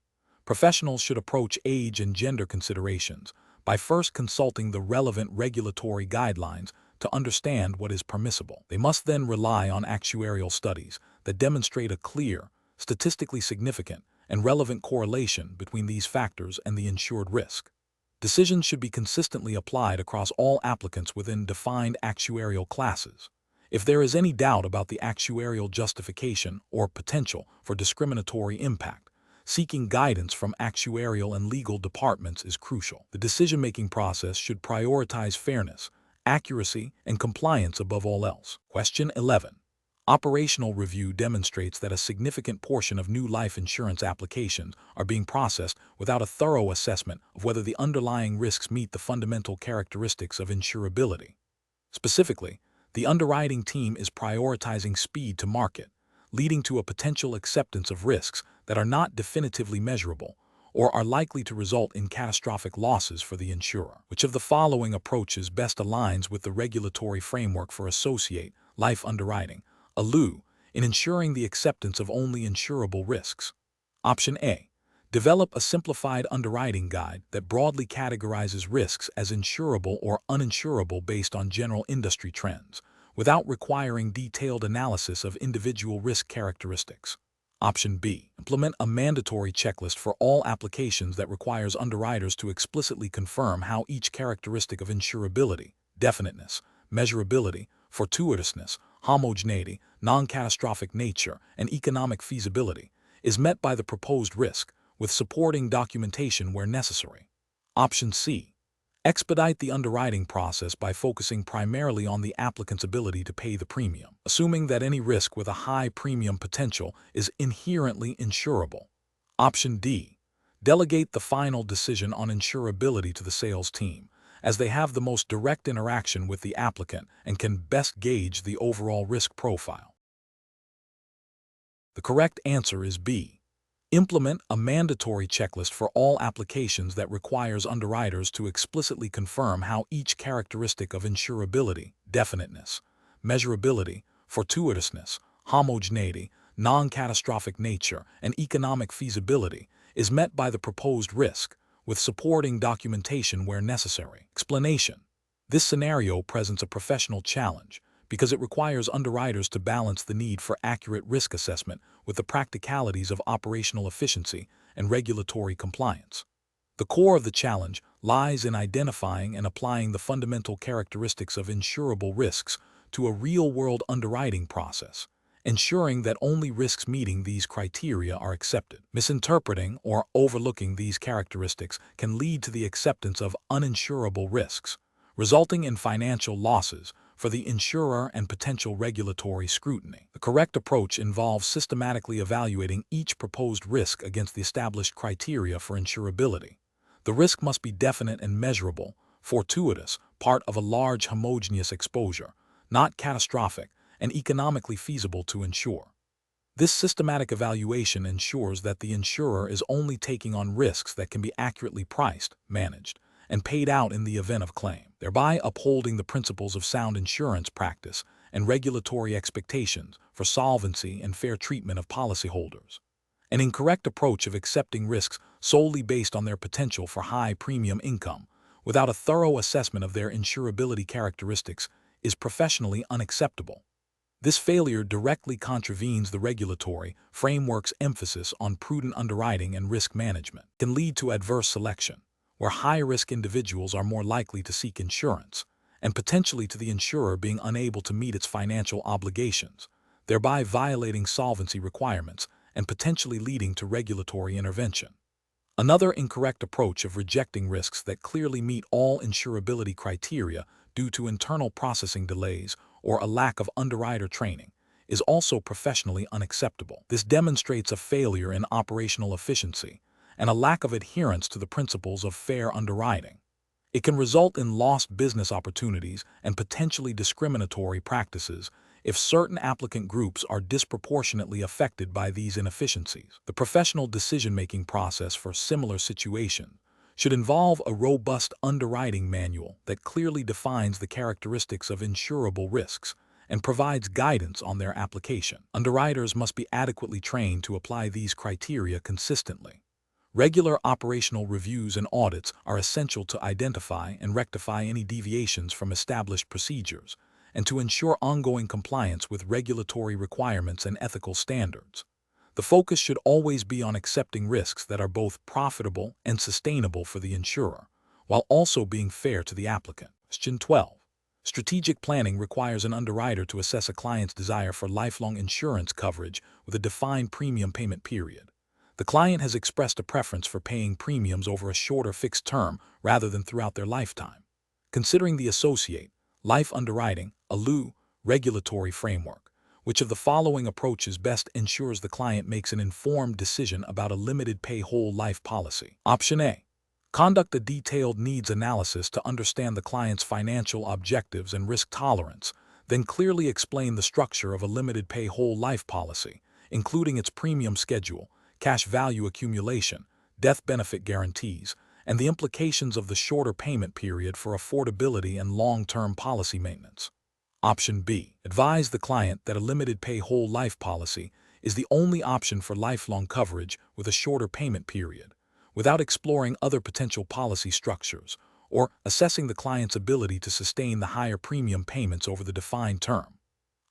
Professionals should approach age and gender considerations by first consulting the relevant regulatory guidelines to understand what is permissible. They must then rely on actuarial studies that demonstrate a clear, statistically significant, and relevant correlation between these factors and the insured risk. Decisions should be consistently applied across all applicants within defined actuarial classes. If there is any doubt about the actuarial justification or potential for discriminatory impact, seeking guidance from actuarial and legal departments is crucial. The decision-making process should prioritize fairness, accuracy, and compliance above all else. Question 11. Operational review demonstrates that a significant portion of new life insurance applications are being processed without a thorough assessment of whether the underlying risks meet the fundamental characteristics of insurability. Specifically, the underwriting team is prioritizing speed to market, leading to a potential acceptance of risks that are not definitively measurable or are likely to result in catastrophic losses for the insurer. Which of the following approaches best aligns with the regulatory framework for associate life underwriting, ALU, in ensuring the acceptance of only insurable risks? Option A. Develop a simplified underwriting guide that broadly categorizes risks as insurable or uninsurable based on general industry trends, without requiring detailed analysis of individual risk characteristics. Option B. Implement a mandatory checklist for all applications that requires underwriters to explicitly confirm how each characteristic of insurability, definiteness, measurability, fortuitousness, homogeneity, non-catastrophic nature, and economic feasibility is met by the proposed risk, with supporting documentation where necessary. Option C. Expedite the underwriting process by focusing primarily on the applicant's ability to pay the premium, assuming that any risk with a high premium potential is inherently insurable. Option D. Delegate the final decision on insurability to the sales team, as they have the most direct interaction with the applicant and can best gauge the overall risk profile. The correct answer is B. Implement a mandatory checklist for all applications that requires underwriters to explicitly confirm how each characteristic of insurability, definiteness, measurability, fortuitousness, homogeneity, non-catastrophic nature, and economic feasibility is met by the proposed risk, with supporting documentation where necessary. Explanation. This scenario presents a professional challenge because it requires underwriters to balance the need for accurate risk assessment with the practicalities of operational efficiency and regulatory compliance. The core of the challenge lies in identifying and applying the fundamental characteristics of insurable risks to a real-world underwriting process, ensuring that only risks meeting these criteria are accepted. Misinterpreting or overlooking these characteristics can lead to the acceptance of uninsurable risks, resulting in financial losses for the insurer and potential regulatory scrutiny. The correct approach involves systematically evaluating each proposed risk against the established criteria for insurability. The risk must be definite and measurable, fortuitous, part of a large homogeneous exposure, not catastrophic, and economically feasible to insure. This systematic evaluation ensures that the insurer is only taking on risks that can be accurately priced, managed, and paid out in the event of claim, thereby upholding the principles of sound insurance practice and regulatory expectations for solvency and fair treatment of policyholders. An incorrect approach of accepting risks solely based on their potential for high premium income, without a thorough assessment of their insurability characteristics, is professionally unacceptable. This failure directly contravenes the regulatory framework's emphasis on prudent underwriting and risk management. It can lead to adverse selection, where high-risk individuals are more likely to seek insurance, and potentially to the insurer being unable to meet its financial obligations, thereby violating solvency requirements and potentially leading to regulatory intervention. Another incorrect approach of rejecting risks that clearly meet all insurability criteria due to internal processing delays or a lack of underwriter training is also professionally unacceptable. This demonstrates a failure in operational efficiency and a lack of adherence to the principles of fair underwriting. It can result in lost business opportunities and potentially discriminatory practices if certain applicant groups are disproportionately affected by these inefficiencies. The professional decision-making process for similar situations should involve a robust underwriting manual that clearly defines the characteristics of insurable risks and provides guidance on their application. Underwriters must be adequately trained to apply these criteria consistently. Regular operational reviews and audits are essential to identify and rectify any deviations from established procedures and to ensure ongoing compliance with regulatory requirements and ethical standards. The focus should always be on accepting risks that are both profitable and sustainable for the insurer, while also being fair to the applicant. Question 12. Strategic planning requires an underwriter to assess a client's desire for lifelong insurance coverage with a defined premium payment period. The client has expressed a preference for paying premiums over a shorter fixed term rather than throughout their lifetime. Considering the associate, life underwriting, ALU, regulatory framework, which of the following approaches best ensures the client makes an informed decision about a limited pay whole life policy? Option A. Conduct a detailed needs analysis to understand the client's financial objectives and risk tolerance, then clearly explain the structure of a limited pay whole life policy, including its premium schedule, cash value accumulation, death benefit guarantees, and the implications of the shorter payment period for affordability and long-term policy maintenance. Option B. Advise the client that a limited pay whole life policy is the only option for lifelong coverage with a shorter payment period, without exploring other potential policy structures or assessing the client's ability to sustain the higher premium payments over the defined term.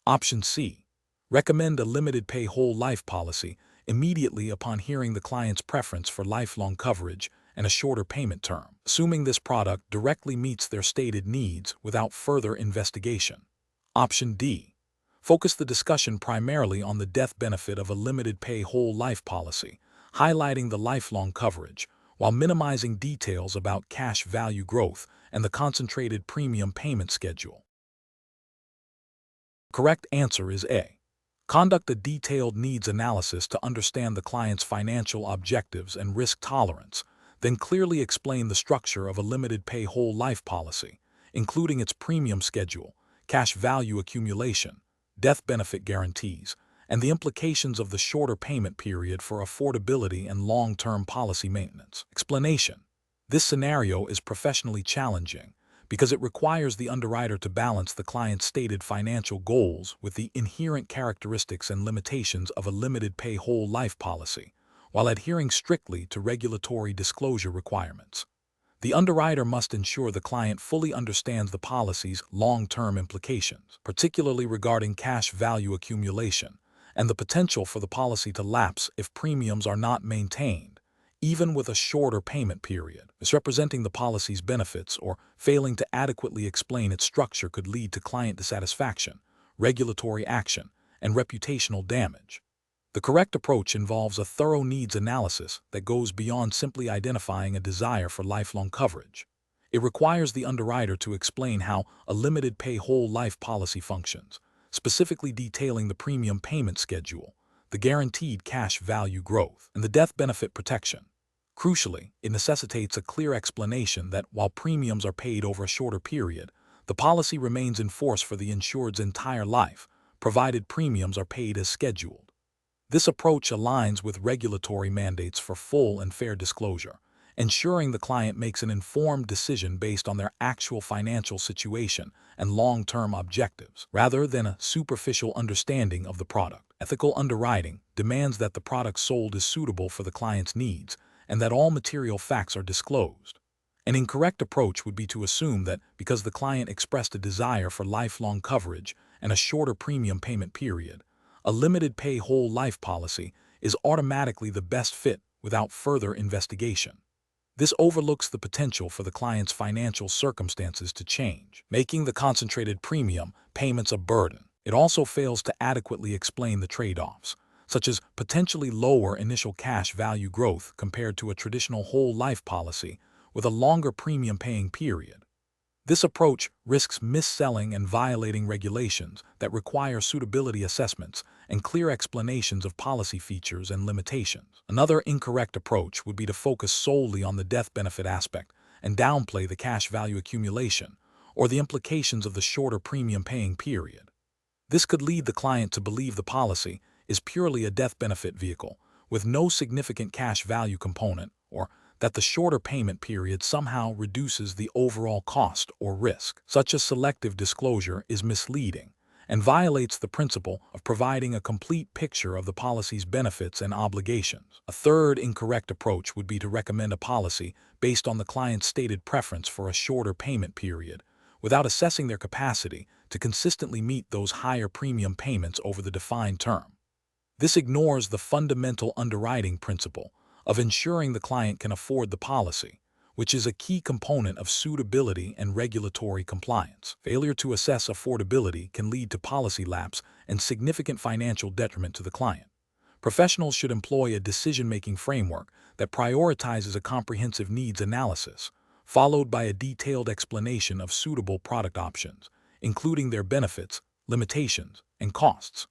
Option C. Recommend a limited pay whole life policy immediately upon hearing the client's preference for lifelong coverage and a shorter payment term, assuming this product directly meets their stated needs without further investigation. Option D. Focus the discussion primarily on the death benefit of a limited pay whole life policy, highlighting the lifelong coverage, while minimizing details about cash value growth and the concentrated premium payment schedule. Correct answer is A. Conduct a detailed needs analysis to understand the client's financial objectives and risk tolerance, then clearly explain the structure of a limited pay whole life policy, including its premium schedule, cash value accumulation, death benefit guarantees, and the implications of the shorter payment period for affordability and long-term policy maintenance. Explanation: this scenario is professionally challenging because it requires the underwriter to balance the client's stated financial goals with the inherent characteristics and limitations of a limited pay whole life policy, while adhering strictly to regulatory disclosure requirements. The underwriter must ensure the client fully understands the policy's long-term implications, particularly regarding cash value accumulation, and the potential for the policy to lapse if premiums are not maintained, even with a shorter payment period. Misrepresenting the policy's benefits or failing to adequately explain its structure could lead to client dissatisfaction, regulatory action, and reputational damage. The correct approach involves a thorough needs analysis that goes beyond simply identifying a desire for lifelong coverage. It requires the underwriter to explain how a limited pay whole life policy functions, specifically detailing the premium payment schedule, the guaranteed cash value growth, and the death benefit protection. Crucially, it necessitates a clear explanation that while premiums are paid over a shorter period, the policy remains in force for the insured's entire life, provided premiums are paid as scheduled. This approach aligns with regulatory mandates for full and fair disclosure, ensuring the client makes an informed decision based on their actual financial situation and long-term objectives, rather than a superficial understanding of the product. Ethical underwriting demands that the product sold is suitable for the client's needs and that all material facts are disclosed. An incorrect approach would be to assume that because the client expressed a desire for lifelong coverage and a shorter premium payment period, a limited pay whole life policy is automatically the best fit without further investigation. This overlooks the potential for the client's financial circumstances to change, making the concentrated premium payments a burden. It also fails to adequately explain the trade-offs, such as potentially lower initial cash value growth compared to a traditional whole life policy with a longer premium paying period. This approach risks mis-selling and violating regulations that require suitability assessments and clear explanations of policy features and limitations. Another incorrect approach would be to focus solely on the death benefit aspect and downplay the cash value accumulation or the implications of the shorter premium paying period. This could lead the client to believe the policy is purely a death benefit vehicle with no significant cash value component, or that the shorter payment period somehow reduces the overall cost or risk. Such a selective disclosure is misleading and violates the principle of providing a complete picture of the policy's benefits and obligations. A third incorrect approach would be to recommend a policy based on the client's stated preference for a shorter payment period, without assessing their capacity to consistently meet those higher premium payments over the defined term. This ignores the fundamental underwriting principle of ensuring the client can afford the policy, which is a key component of suitability and regulatory compliance. Failure to assess affordability can lead to policy lapse and significant financial detriment to the client. Professionals should employ a decision-making framework that prioritizes a comprehensive needs analysis, followed by a detailed explanation of suitable product options, including their benefits, limitations, and costs.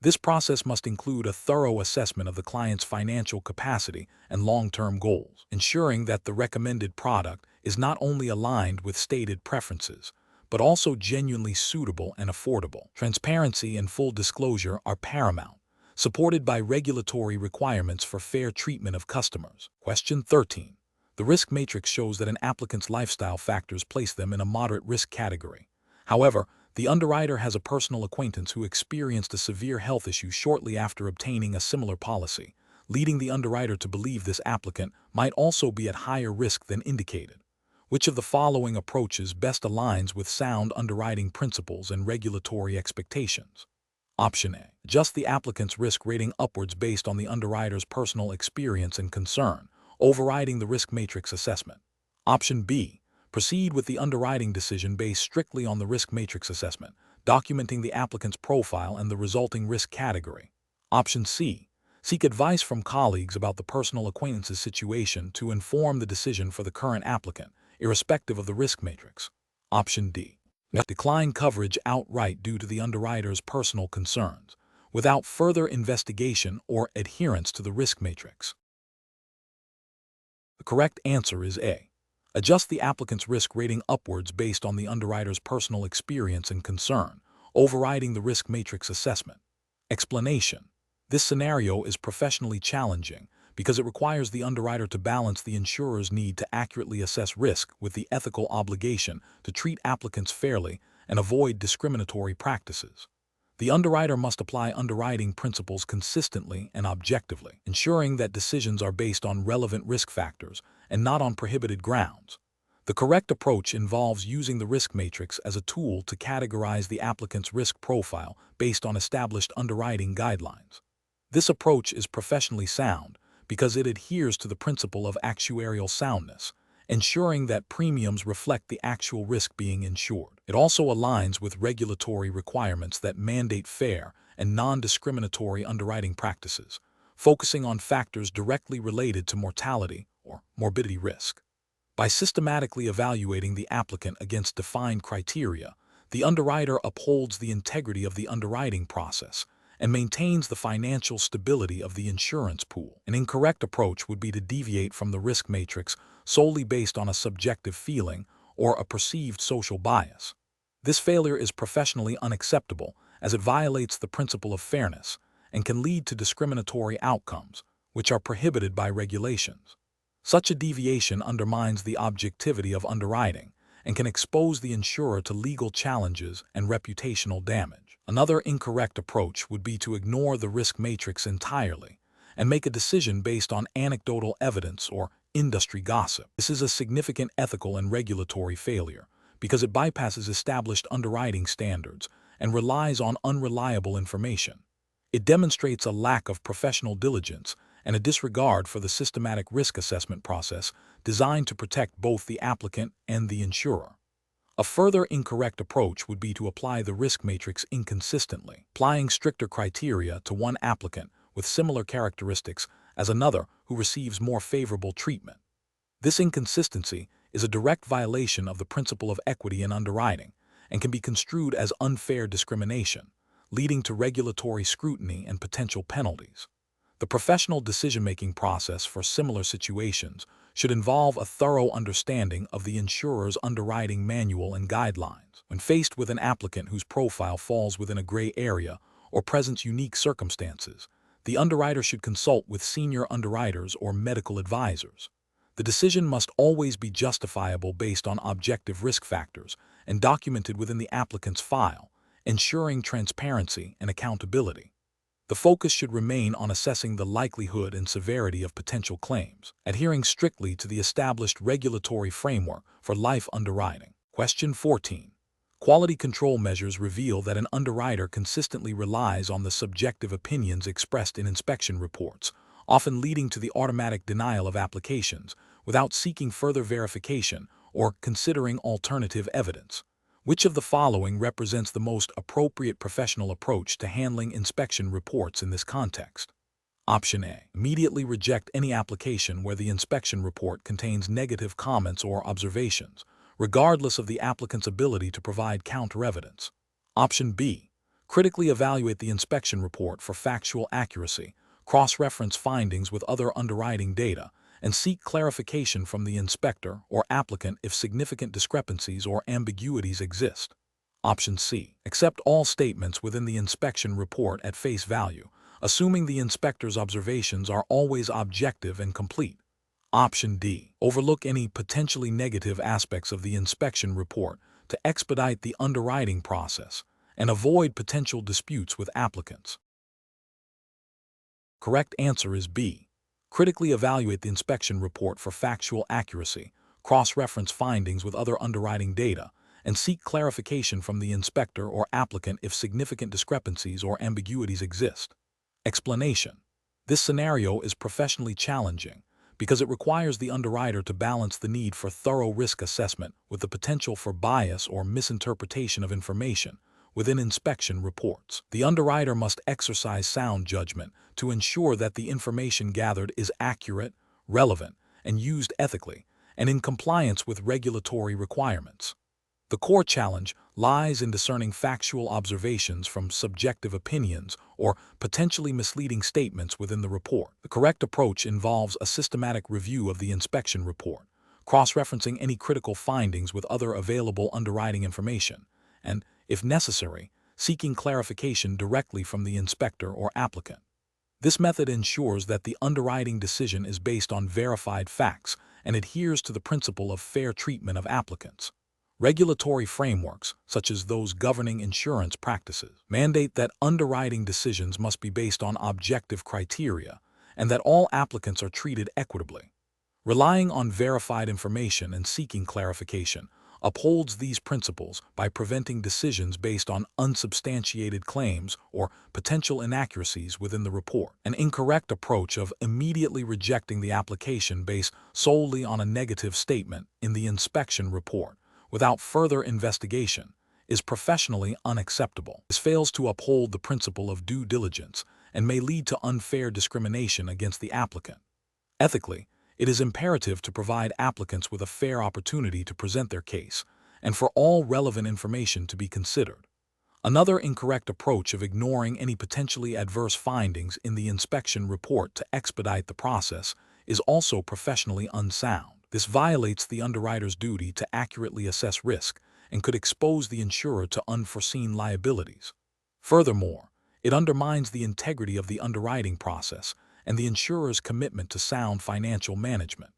This process must include a thorough assessment of the client's financial capacity and long-term goals, ensuring that the recommended product is not only aligned with stated preferences, but also genuinely suitable and affordable. Transparency and full disclosure are paramount, supported by regulatory requirements for fair treatment of customers. Question 13. The risk matrix shows that an applicant's lifestyle factors place them in a moderate risk category. However, the underwriter has a personal acquaintance who experienced a severe health issue shortly after obtaining a similar policy, leading the underwriter to believe this applicant might also be at higher risk than indicated. Which of the following approaches best aligns with sound underwriting principles and regulatory expectations? Option A. Adjust the applicant's risk rating upwards based on the underwriter's personal experience and concern, overriding the risk matrix assessment. Option B. Proceed with the underwriting decision based strictly on the risk matrix assessment, documenting the applicant's profile and the resulting risk category. Option C. Seek advice from colleagues about the personal acquaintance's situation to inform the decision for the current applicant, irrespective of the risk matrix. Option D. Decline coverage outright due to the underwriter's personal concerns, without further investigation or adherence to the risk matrix. The correct answer is A. Adjust the applicant's risk rating upwards based on the underwriter's personal experience and concern, overriding the risk matrix assessment. Explanation. This scenario is professionally challenging because it requires the underwriter to balance the insurer's need to accurately assess risk with the ethical obligation to treat applicants fairly and avoid discriminatory practices. The underwriter must apply underwriting principles consistently and objectively, ensuring that decisions are based on relevant risk factors and not on prohibited grounds. The correct approach involves using the risk matrix as a tool to categorize the applicant's risk profile based on established underwriting guidelines. This approach is professionally sound because it adheres to the principle of actuarial soundness, ensuring that premiums reflect the actual risk being insured. It also aligns with regulatory requirements that mandate fair and non-discriminatory underwriting practices, focusing on factors directly related to mortality or morbidity risk. By systematically evaluating the applicant against defined criteria, the underwriter upholds the integrity of the underwriting process and maintains the financial stability of the insurance pool. An incorrect approach would be to deviate from the risk matrix solely based on a subjective feeling or a perceived social bias. This failure is professionally unacceptable as it violates the principle of fairness and can lead to discriminatory outcomes, which are prohibited by regulations. Such a deviation undermines the objectivity of underwriting and can expose the insurer to legal challenges and reputational damage. Another incorrect approach would be to ignore the risk matrix entirely and make a decision based on anecdotal evidence or industry gossip. This is a significant ethical and regulatory failure because it bypasses established underwriting standards and relies on unreliable information. It demonstrates a lack of professional diligence and a disregard for the systematic risk assessment process designed to protect both the applicant and the insurer. A further incorrect approach would be to apply the risk matrix inconsistently, applying stricter criteria to one applicant with similar characteristics as another who receives more favorable treatment. This inconsistency is a direct violation of the principle of equity in underwriting and can be construed as unfair discrimination, leading to regulatory scrutiny and potential penalties. The professional decision-making process for similar situations should involve a thorough understanding of the insurer's underwriting manual and guidelines. When faced with an applicant whose profile falls within a gray area or presents unique circumstances, the underwriter should consult with senior underwriters or medical advisors. The decision must always be justifiable based on objective risk factors and documented within the applicant's file, ensuring transparency and accountability. The focus should remain on assessing the likelihood and severity of potential claims, adhering strictly to the established regulatory framework for life underwriting. Question 14. Quality control measures reveal that an underwriter consistently relies on the subjective opinions expressed in inspection reports, often leading to the automatic denial of applications without seeking further verification or considering alternative evidence. Which of the following represents the most appropriate professional approach to handling inspection reports in this context? Option A. Immediately reject any application where the inspection report contains negative comments or observations, regardless of the applicant's ability to provide counter-evidence. Option B. Critically evaluate the inspection report for factual accuracy, cross-reference findings with other underwriting data, and seek clarification from the inspector or applicant if significant discrepancies or ambiguities exist. Option C. Accept all statements within the inspection report at face value, assuming the inspector's observations are always objective and complete. Option D. Overlook any potentially negative aspects of the inspection report to expedite the underwriting process and avoid potential disputes with applicants. Correct answer is B. Critically evaluate the inspection report for factual accuracy, cross-reference findings with other underwriting data, and seek clarification from the inspector or applicant if significant discrepancies or ambiguities exist. Explanation. This scenario is professionally challenging because it requires the underwriter to balance the need for thorough risk assessment with the potential for bias or misinterpretation of information within inspection reports. The underwriter must exercise sound judgment to ensure that the information gathered is accurate, relevant, and used ethically, and in compliance with regulatory requirements. The core challenge lies in discerning factual observations from subjective opinions or potentially misleading statements within the report. The correct approach involves a systematic review of the inspection report, cross-referencing any critical findings with other available underwriting information, and, if necessary, seeking clarification directly from the inspector or applicant. This method ensures that the underwriting decision is based on verified facts and adheres to the principle of fair treatment of applicants. Regulatory frameworks, such as those governing insurance practices, mandate that underwriting decisions must be based on objective criteria and that all applicants are treated equitably. Relying on verified information and seeking clarification upholds these principles by preventing decisions based on unsubstantiated claims or potential inaccuracies within the report. An incorrect approach of immediately rejecting the application based solely on a negative statement in the inspection report without further investigation is professionally unacceptable. This fails to uphold the principle of due diligence and may lead to unfair discrimination against the applicant. Ethically, it is imperative to provide applicants with a fair opportunity to present their case and for all relevant information to be considered. Another incorrect approach of ignoring any potentially adverse findings in the inspection report to expedite the process is also professionally unsound. This violates the underwriter's duty to accurately assess risk and could expose the insurer to unforeseen liabilities. Furthermore, it undermines the integrity of the underwriting process and the insurer's commitment to sound financial management.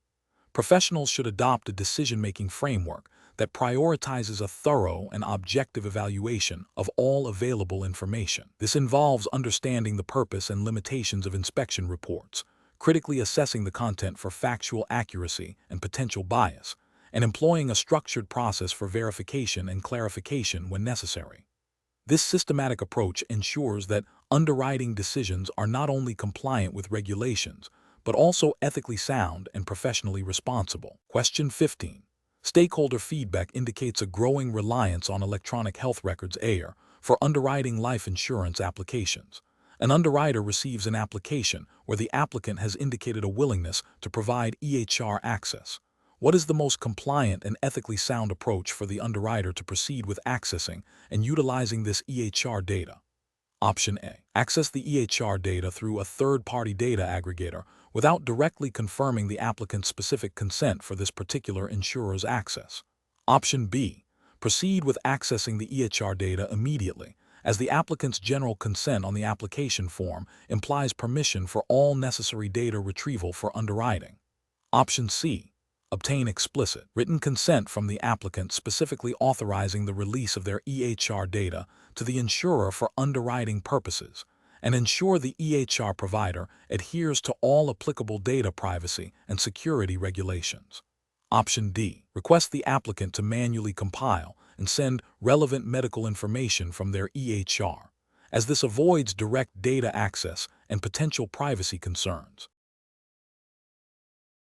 Professionals should adopt a decision-making framework that prioritizes a thorough and objective evaluation of all available information. This involves understanding the purpose and limitations of inspection reports, critically assessing the content for factual accuracy and potential bias, and employing a structured process for verification and clarification when necessary. This systematic approach ensures that underwriting decisions are not only compliant with regulations, but also ethically sound and professionally responsible. Question 15. Stakeholder feedback indicates a growing reliance on electronic health records (AIR) for underwriting life insurance applications. An underwriter receives an application where the applicant has indicated a willingness to provide EHR access. What is the most compliant and ethically sound approach for the underwriter to proceed with accessing and utilizing this EHR data? Option A. Access the EHR data through a third-party data aggregator without directly confirming the applicant's specific consent for this particular insurer's access. Option B. Proceed with accessing the EHR data immediately, as the applicant's general consent on the application form implies permission for all necessary data retrieval for underwriting. Option C. Obtain explicit, written consent from the applicant specifically authorizing the release of their EHR data to the insurer for underwriting purposes, and ensure the EHR provider adheres to all applicable data privacy and security regulations. Option D. Request the applicant to manually compile and send relevant medical information from their EHR, as this avoids direct data access and potential privacy concerns.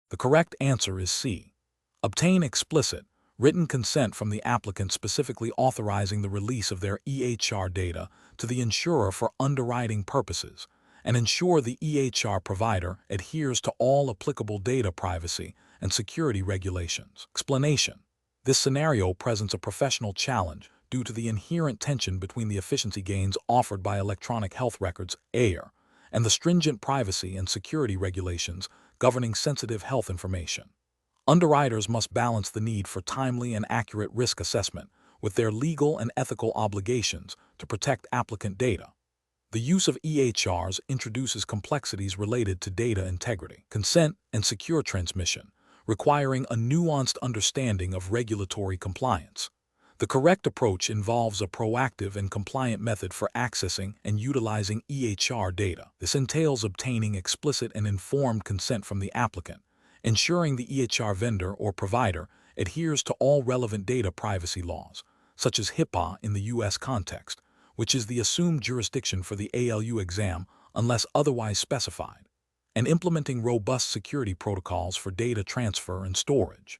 The correct answer is C. Obtain explicit, written consent from the applicant specifically authorizing the release of their EHR data to the insurer for underwriting purposes, and ensure the EHR provider adheres to all applicable data privacy and security regulations. Explanation. This scenario presents a professional challenge due to the inherent tension between the efficiency gains offered by electronic health records (AIR) and the stringent privacy and security regulations governing sensitive health information. Underwriters must balance the need for timely and accurate risk assessment with their legal and ethical obligations to protect applicant data. The use of EHRs introduces complexities related to data integrity, consent, and secure transmission, requiring a nuanced understanding of regulatory compliance. The correct approach involves a proactive and compliant method for accessing and utilizing EHR data. This entails obtaining explicit and informed consent from the applicant, ensuring the EHR vendor or provider adheres to all relevant data privacy laws, such as HIPAA in the U.S. context, which is the assumed jurisdiction for the ALU exam unless otherwise specified, and implementing robust security protocols for data transfer and storage.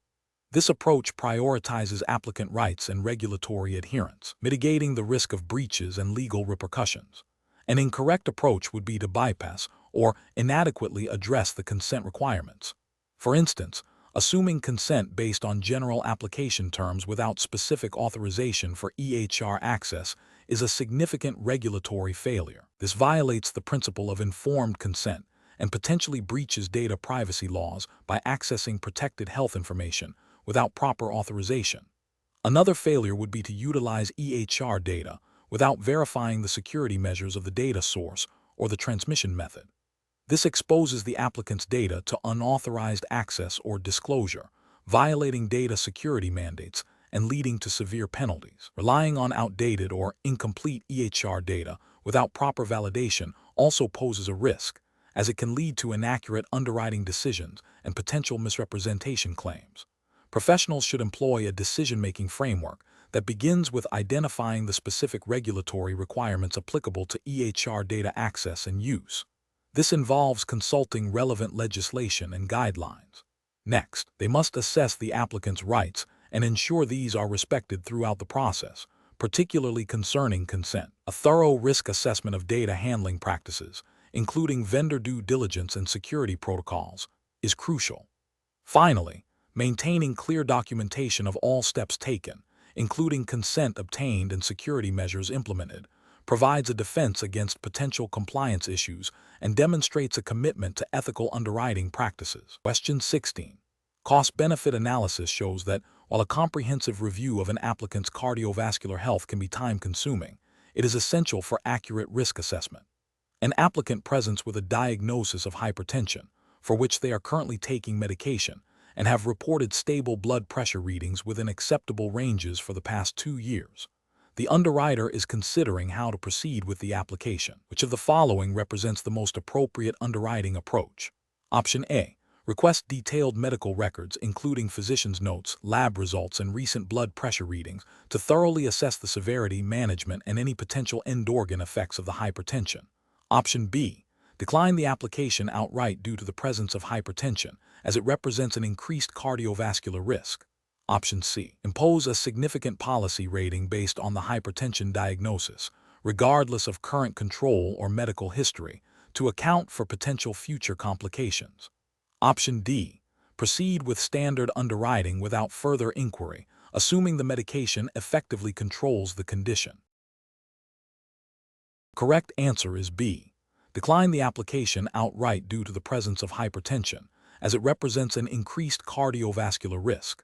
This approach prioritizes applicant rights and regulatory adherence, mitigating the risk of breaches and legal repercussions. An incorrect approach would be to bypass or inadequately address the consent requirements. For instance, assuming consent based on general application terms without specific authorization for EHR access is a significant regulatory failure. This violates the principle of informed consent and potentially breaches data privacy laws by accessing protected health information without proper authorization. Another failure would be to utilize EHR data without verifying the security measures of the data source or the transmission method. This exposes the applicant's data to unauthorized access or disclosure, violating data security mandates and leading to severe penalties. Relying on outdated or incomplete EHR data without proper validation also poses a risk, as it can lead to inaccurate underwriting decisions and potential misrepresentation claims. Professionals should employ a decision-making framework that begins with identifying the specific regulatory requirements applicable to EHR data access and use. This involves consulting relevant legislation and guidelines. Next, they must assess the applicant's rights and ensure these are respected throughout the process, particularly concerning consent. A thorough risk assessment of data handling practices, including vendor due diligence and security protocols, is crucial. Finally, maintaining clear documentation of all steps taken, including consent obtained and security measures implemented, provides a defense against potential compliance issues and demonstrates a commitment to ethical underwriting practices. Question 16. Cost-benefit analysis shows that while a comprehensive review of an applicant's cardiovascular health can be time-consuming, it is essential for accurate risk assessment. An applicant presents with a diagnosis of hypertension, for which they are currently taking medication, and have reported stable blood pressure readings within acceptable ranges for the past 2 years. The underwriter is considering how to proceed with the application. Which of the following represents the most appropriate underwriting approach? Option A. Request detailed medical records, including physician's notes, lab results, and recent blood pressure readings, to thoroughly assess the severity, management, and any potential end-organ effects of the hypertension. Option B. Decline the application outright due to the presence of hypertension, as it represents an increased cardiovascular risk. Option C. Impose a significant policy rating based on the hypertension diagnosis, regardless of current control or medical history, to account for potential future complications. Option D. Proceed with standard underwriting without further inquiry, assuming the medication effectively controls the condition. Correct answer is B. Decline the application outright due to the presence of hypertension, as it represents an increased cardiovascular risk.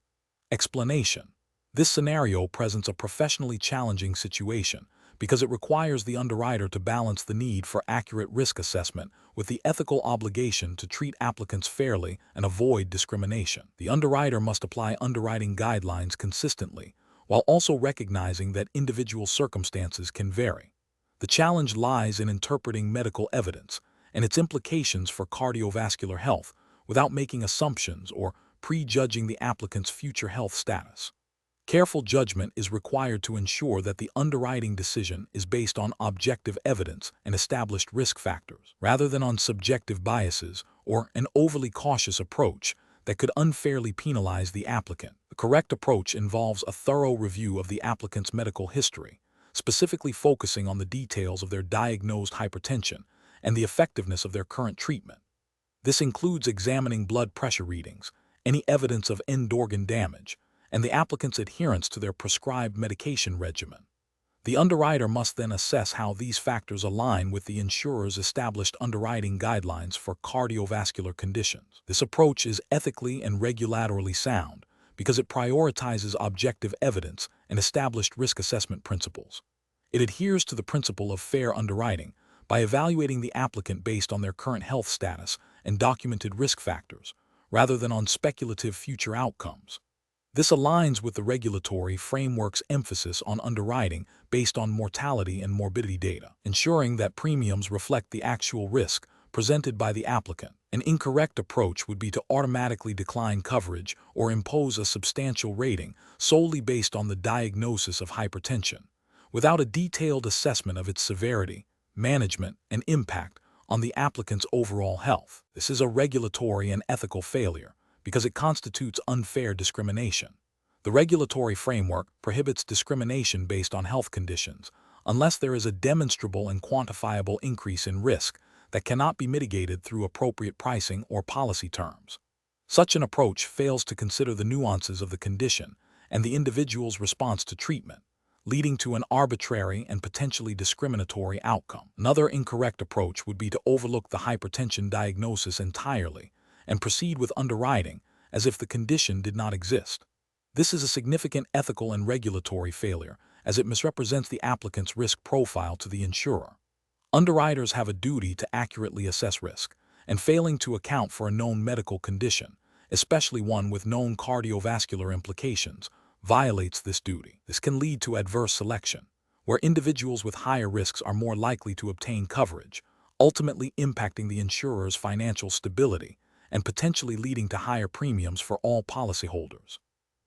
Explanation. This scenario presents a professionally challenging situation because it requires the underwriter to balance the need for accurate risk assessment with the ethical obligation to treat applicants fairly and avoid discrimination. The underwriter must apply underwriting guidelines consistently, while also recognizing that individual circumstances can vary. The challenge lies in interpreting medical evidence and its implications for cardiovascular health without making assumptions or prejudging the applicant's future health status. Careful judgment is required to ensure that the underwriting decision is based on objective evidence and established risk factors, rather than on subjective biases or an overly cautious approach that could unfairly penalize the applicant. The correct approach involves a thorough review of the applicant's medical history, specifically focusing on the details of their diagnosed hypertension and the effectiveness of their current treatment. This includes examining blood pressure readings, any evidence of end-organ damage, and the applicant's adherence to their prescribed medication regimen. The underwriter must then assess how these factors align with the insurer's established underwriting guidelines for cardiovascular conditions. This approach is ethically and regulatorily sound because it prioritizes objective evidence and established risk assessment principles. It adheres to the principle of fair underwriting by evaluating the applicant based on their current health status and documented risk factors, rather than on speculative future outcomes. This aligns with the regulatory framework's emphasis on underwriting based on mortality and morbidity data, ensuring that premiums reflect the actual risk presented by the applicant. An incorrect approach would be to automatically decline coverage or impose a substantial rating solely based on the diagnosis of hypertension, without a detailed assessment of its severity, management, and impact on the applicant's overall health. This is a regulatory and ethical failure because it constitutes unfair discrimination. The regulatory framework prohibits discrimination based on health conditions, unless there is a demonstrable and quantifiable increase in risk that cannot be mitigated through appropriate pricing or policy terms. Such an approach fails to consider the nuances of the condition and the individual's response to treatment, leading to an arbitrary and potentially discriminatory outcome. Another incorrect approach would be to overlook the hypertension diagnosis entirely and proceed with underwriting as if the condition did not exist. This is a significant ethical and regulatory failure, as it misrepresents the applicant's risk profile to the insurer. Underwriters have a duty to accurately assess risk, and failing to account for a known medical condition, especially one with known cardiovascular implications, violates this duty. This can lead to adverse selection, where individuals with higher risks are more likely to obtain coverage, ultimately impacting the insurer's financial stability and potentially leading to higher premiums for all policyholders.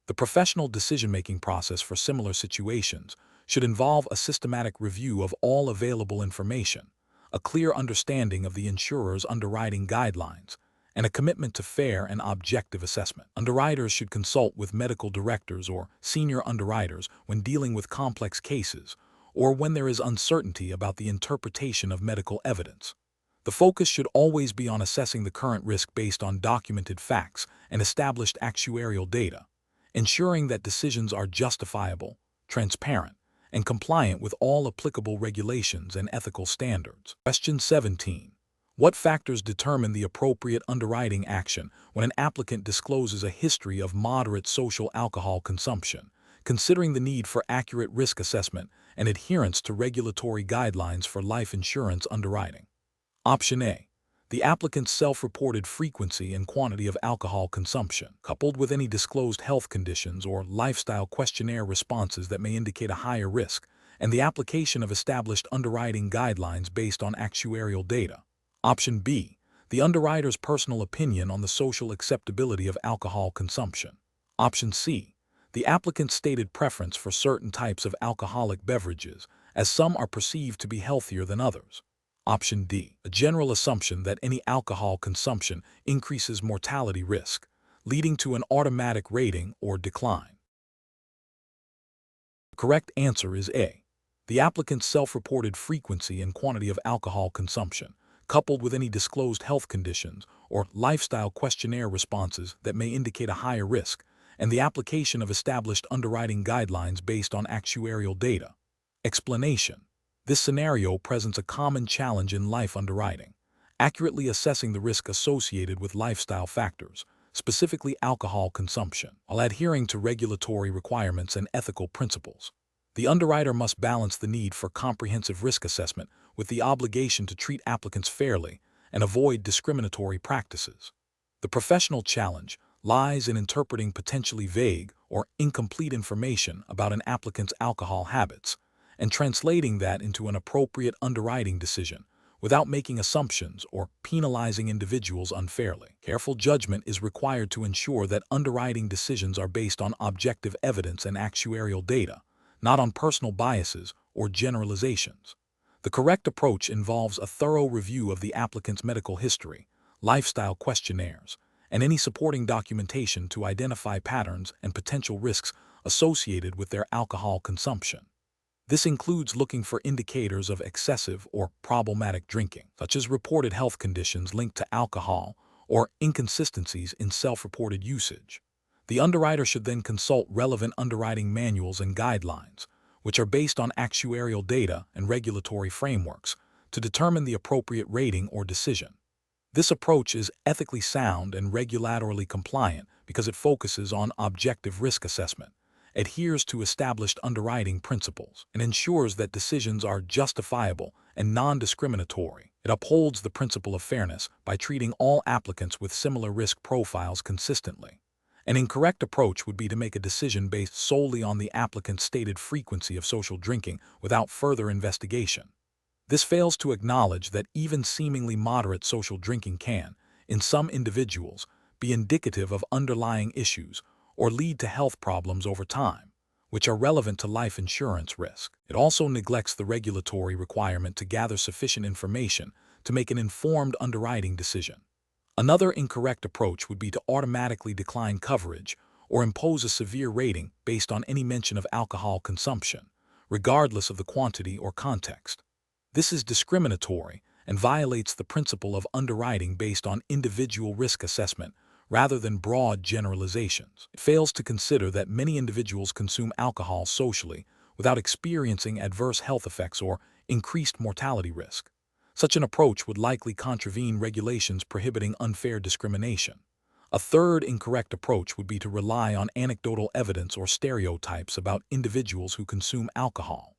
The professional decision-making process for similar situations should involve a systematic review of all available information, a clear understanding of the insurer's underwriting guidelines, and a commitment to fair and objective assessment. Underwriters should consult with medical directors or senior underwriters when dealing with complex cases or when there is uncertainty about the interpretation of medical evidence. The focus should always be on assessing the current risk based on documented facts and established actuarial data, ensuring that decisions are justifiable, transparent, and compliant with all applicable regulations and ethical standards. Question 17. What factors determine the appropriate underwriting action when an applicant discloses a history of moderate social alcohol consumption, considering the need for accurate risk assessment and adherence to regulatory guidelines for life insurance underwriting? Option A. The applicant's self-reported frequency and quantity of alcohol consumption, coupled with any disclosed health conditions or lifestyle questionnaire responses that may indicate a higher risk, and the application of established underwriting guidelines based on actuarial data. Option B. The underwriter's personal opinion on the social acceptability of alcohol consumption. Option C. The applicant's stated preference for certain types of alcoholic beverages, as some are perceived to be healthier than others. Option D. A general assumption that any alcohol consumption increases mortality risk, leading to an automatic rating or decline. The correct answer is A. The applicant's self-reported frequency and quantity of alcohol consumption, coupled with any disclosed health conditions or lifestyle questionnaire responses that may indicate a higher risk, and the application of established underwriting guidelines based on actuarial data. Explanation. This scenario presents a common challenge in life underwriting, accurately assessing the risk associated with lifestyle factors, specifically alcohol consumption, while adhering to regulatory requirements and ethical principles. The underwriter must balance the need for comprehensive risk assessment with the obligation to treat applicants fairly and avoid discriminatory practices. The professional challenge lies in interpreting potentially vague or incomplete information about an applicant's alcohol habits and translating that into an appropriate underwriting decision without making assumptions or penalizing individuals unfairly. Careful judgment is required to ensure that underwriting decisions are based on objective evidence and actuarial data, not on personal biases or generalizations. The correct approach involves a thorough review of the applicant's medical history, lifestyle questionnaires, and any supporting documentation to identify patterns and potential risks associated with their alcohol consumption. This includes looking for indicators of excessive or problematic drinking, such as reported health conditions linked to alcohol or inconsistencies in self-reported usage. The underwriter should then consult relevant underwriting manuals and guidelines, which are based on actuarial data and regulatory frameworks, to determine the appropriate rating or decision. This approach is ethically sound and regulatorily compliant because it focuses on objective risk assessment, adheres to established underwriting principles, and ensures that decisions are justifiable and non-discriminatory. It upholds the principle of fairness by treating all applicants with similar risk profiles consistently. An incorrect approach would be to make a decision based solely on the applicant's stated frequency of social drinking without further investigation. This fails to acknowledge that even seemingly moderate social drinking can, in some individuals, be indicative of underlying issues or lead to health problems over time, which are relevant to life insurance risk. It also neglects the regulatory requirement to gather sufficient information to make an informed underwriting decision. Another incorrect approach would be to automatically decline coverage or impose a severe rating based on any mention of alcohol consumption, regardless of the quantity or context. This is discriminatory and violates the principle of underwriting based on individual risk assessment rather than broad generalizations. It fails to consider that many individuals consume alcohol socially without experiencing adverse health effects or increased mortality risk. Such an approach would likely contravene regulations prohibiting unfair discrimination. A third incorrect approach would be to rely on anecdotal evidence or stereotypes about individuals who consume alcohol.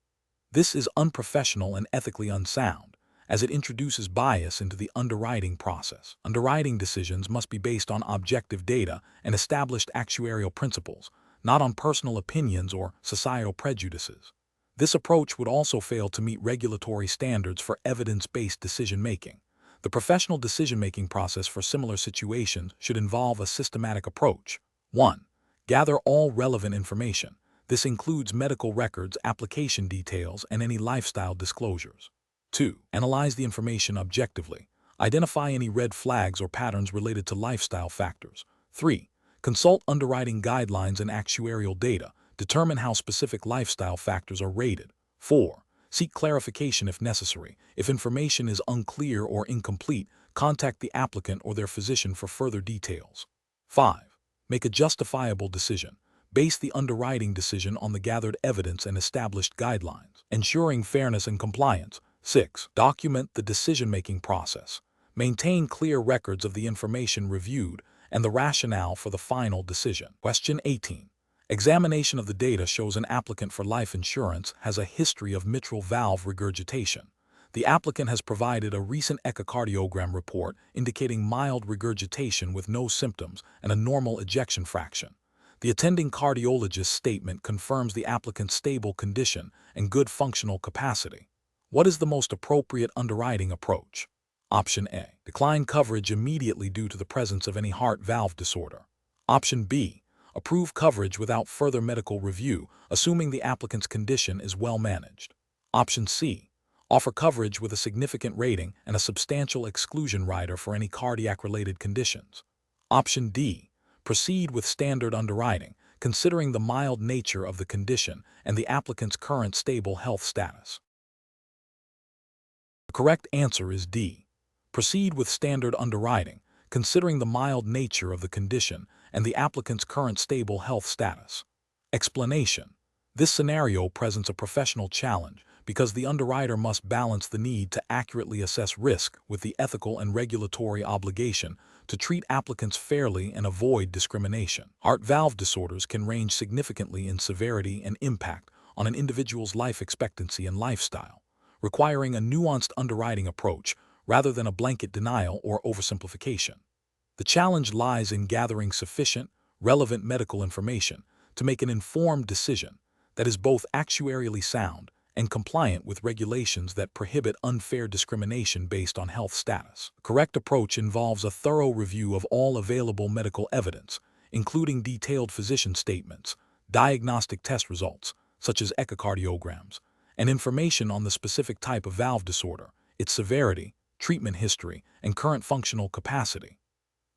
This is unprofessional and ethically unsound, as it introduces bias into the underwriting process. Underwriting decisions must be based on objective data and established actuarial principles, not on personal opinions or societal prejudices. This approach would also fail to meet regulatory standards for evidence-based decision-making. The professional decision-making process for similar situations should involve a systematic approach. 1. Gather all relevant information. This includes medical records, application details, and any lifestyle disclosures. 2. Analyze the information objectively. Identify any red flags or patterns related to lifestyle factors. 3. Consult underwriting guidelines and actuarial data. Determine how specific lifestyle factors are rated. 4. Seek clarification if necessary. If information is unclear or incomplete, contact the applicant or their physician for further details. 5. Make a justifiable decision. Base the underwriting decision on the gathered evidence and established guidelines, ensuring fairness and compliance. 6. Document the decision-making process. Maintain clear records of the information reviewed and the rationale for the final decision. Question 18. Examination of the data shows an applicant for life insurance has a history of mitral valve regurgitation. The applicant has provided a recent echocardiogram report indicating mild regurgitation with no symptoms and a normal ejection fraction. The attending cardiologist's statement confirms the applicant's stable condition and good functional capacity. What is the most appropriate underwriting approach? Option A. Decline coverage immediately due to the presence of any heart valve disorder. Option B. Approve coverage without further medical review, assuming the applicant's condition is well managed. Option C. Offer coverage with a significant rating and a substantial exclusion rider for any cardiac-related conditions. Option D. Proceed with standard underwriting, considering the mild nature of the condition and the applicant's current stable health status. The correct answer is D. Proceed with standard underwriting, considering the mild nature of the condition and the applicant's current stable health status. Explanation. This scenario presents a professional challenge because the underwriter must balance the need to accurately assess risk with the ethical and regulatory obligation to treat applicants fairly and avoid discrimination. Heart valve disorders can range significantly in severity and impact on an individual's life expectancy and lifestyle, requiring a nuanced underwriting approach rather than a blanket denial or oversimplification. The challenge lies in gathering sufficient, relevant medical information to make an informed decision that is both actuarially sound and compliant with regulations that prohibit unfair discrimination based on health status. The correct approach involves a thorough review of all available medical evidence, including detailed physician statements, diagnostic test results, such as echocardiograms, and information on the specific type of valve disorder, its severity, treatment history, and current functional capacity.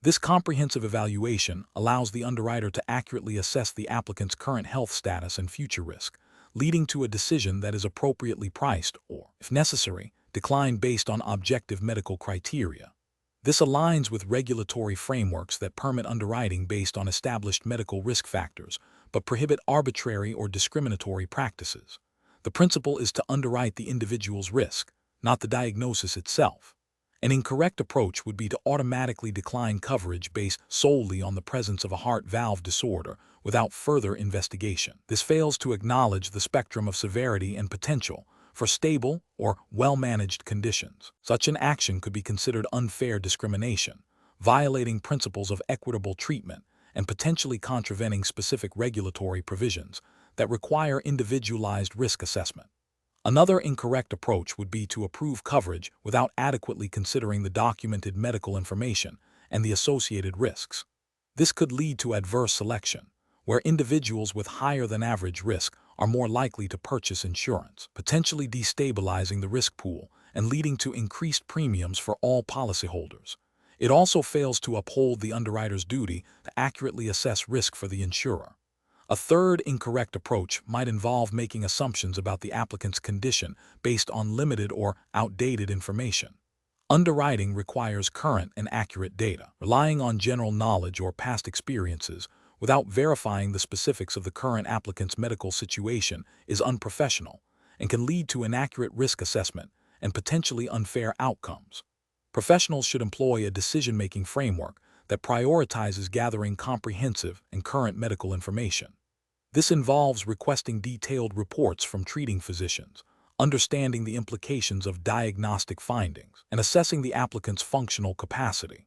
This comprehensive evaluation allows the underwriter to accurately assess the applicant's current health status and future risk, leading to a decision that is appropriately priced or, if necessary, declined based on objective medical criteria. This aligns with regulatory frameworks that permit underwriting based on established medical risk factors, but prohibit arbitrary or discriminatory practices. The principle is to underwrite the individual's risk, not the diagnosis itself. An incorrect approach would be to automatically decline coverage based solely on the presence of a heart valve disorder without further investigation. This fails to acknowledge the spectrum of severity and potential for stable or well-managed conditions. Such an action could be considered unfair discrimination, violating principles of equitable treatment and potentially contravening specific regulatory provisions that require individualized risk assessment. Another incorrect approach would be to approve coverage without adequately considering the documented medical information and the associated risks. This could lead to adverse selection, where individuals with higher than average risk are more likely to purchase insurance, potentially destabilizing the risk pool and leading to increased premiums for all policyholders. It also fails to uphold the underwriter's duty to accurately assess risk for the insurer. A third incorrect approach might involve making assumptions about the applicant's condition based on limited or outdated information. Underwriting requires current and accurate data. Relying on general knowledge or past experiences without verifying the specifics of the current applicant's medical situation is unprofessional and can lead to inaccurate risk assessment and potentially unfair outcomes. Professionals should employ a decision-making framework that prioritizes gathering comprehensive and current medical information. This involves requesting detailed reports from treating physicians, understanding the implications of diagnostic findings, and assessing the applicant's functional capacity.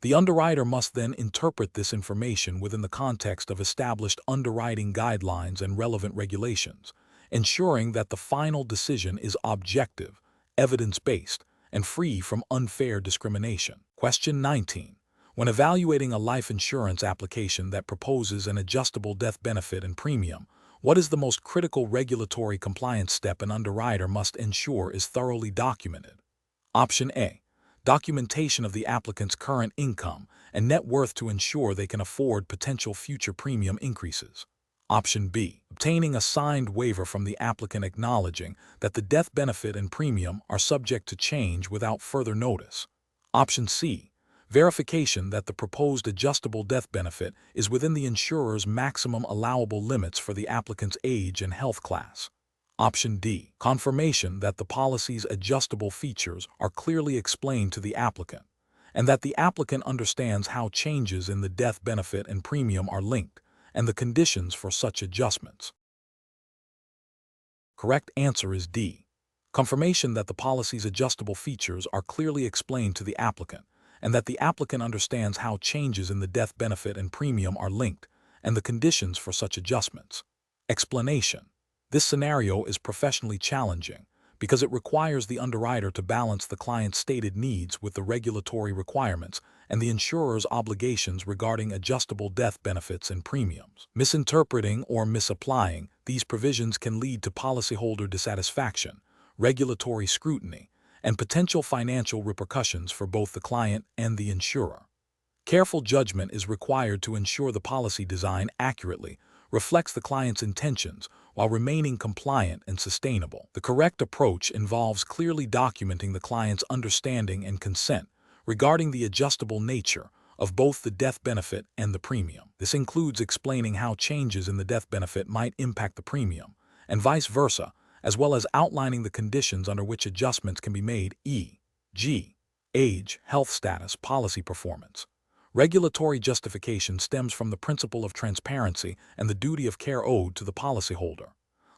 The underwriter must then interpret this information within the context of established underwriting guidelines and relevant regulations, ensuring that the final decision is objective, evidence-based, and free from unfair discrimination. Question 19. When evaluating a life insurance application that proposes an adjustable death benefit and premium, what is the most critical regulatory compliance step an underwriter must ensure is thoroughly documented? Option A. Documentation of the applicant's current income and net worth to ensure they can afford potential future premium increases. Option B. Obtaining a signed waiver from the applicant acknowledging that the death benefit and premium are subject to change without further notice. Option C. Verification that the proposed adjustable death benefit is within the insurer's maximum allowable limits for the applicant's age and health class. Option D. Confirmation that the policy's adjustable features are clearly explained to the applicant, and that the applicant understands how changes in the death benefit and premium are linked, and the conditions for such adjustments. Correct answer is D. Confirmation that the policy's adjustable features are clearly explained to the applicant, and that the applicant understands how changes in the death benefit and premium are linked, and the conditions for such adjustments. Explanation. This scenario is professionally challenging because it requires the underwriter to balance the client's stated needs with the regulatory requirements and the insurer's obligations regarding adjustable death benefits and premiums. Misinterpreting or misapplying these provisions can lead to policyholder dissatisfaction, regulatory scrutiny, and potential financial repercussions for both the client and the insurer. Careful judgment is required to ensure the policy design accurately reflects the client's intentions while remaining compliant and sustainable. The correct approach involves clearly documenting the client's understanding and consent regarding the adjustable nature of both the death benefit and the premium. This includes explaining how changes in the death benefit might impact the premium, and vice versa, as well as outlining the conditions under which adjustments can be made, e.g., age, health status, policy performance. Regulatory justification stems from the principle of transparency and the duty of care owed to the policyholder.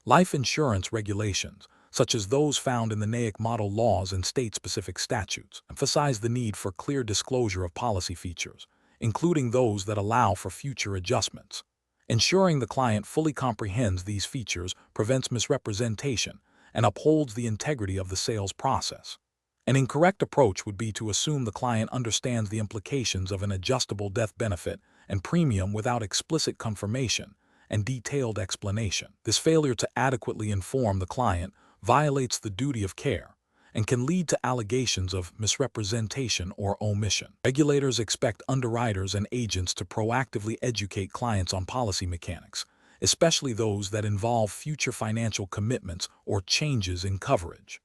Life insurance regulations, such as those found in the NAIC model laws and state-specific statutes, emphasize the need for clear disclosure of policy features, including those that allow for future adjustments. Ensuring the client fully comprehends these features prevents misrepresentation and upholds the integrity of the sales process. An incorrect approach would be to assume the client understands the implications of an adjustable death benefit and premium without explicit confirmation and detailed explanation. This failure to adequately inform the client violates the duty of care and can lead to allegations of misrepresentation or omission. Regulators expect underwriters and agents to proactively educate clients on policy mechanics, especially those that involve future financial commitments or changes in coverage.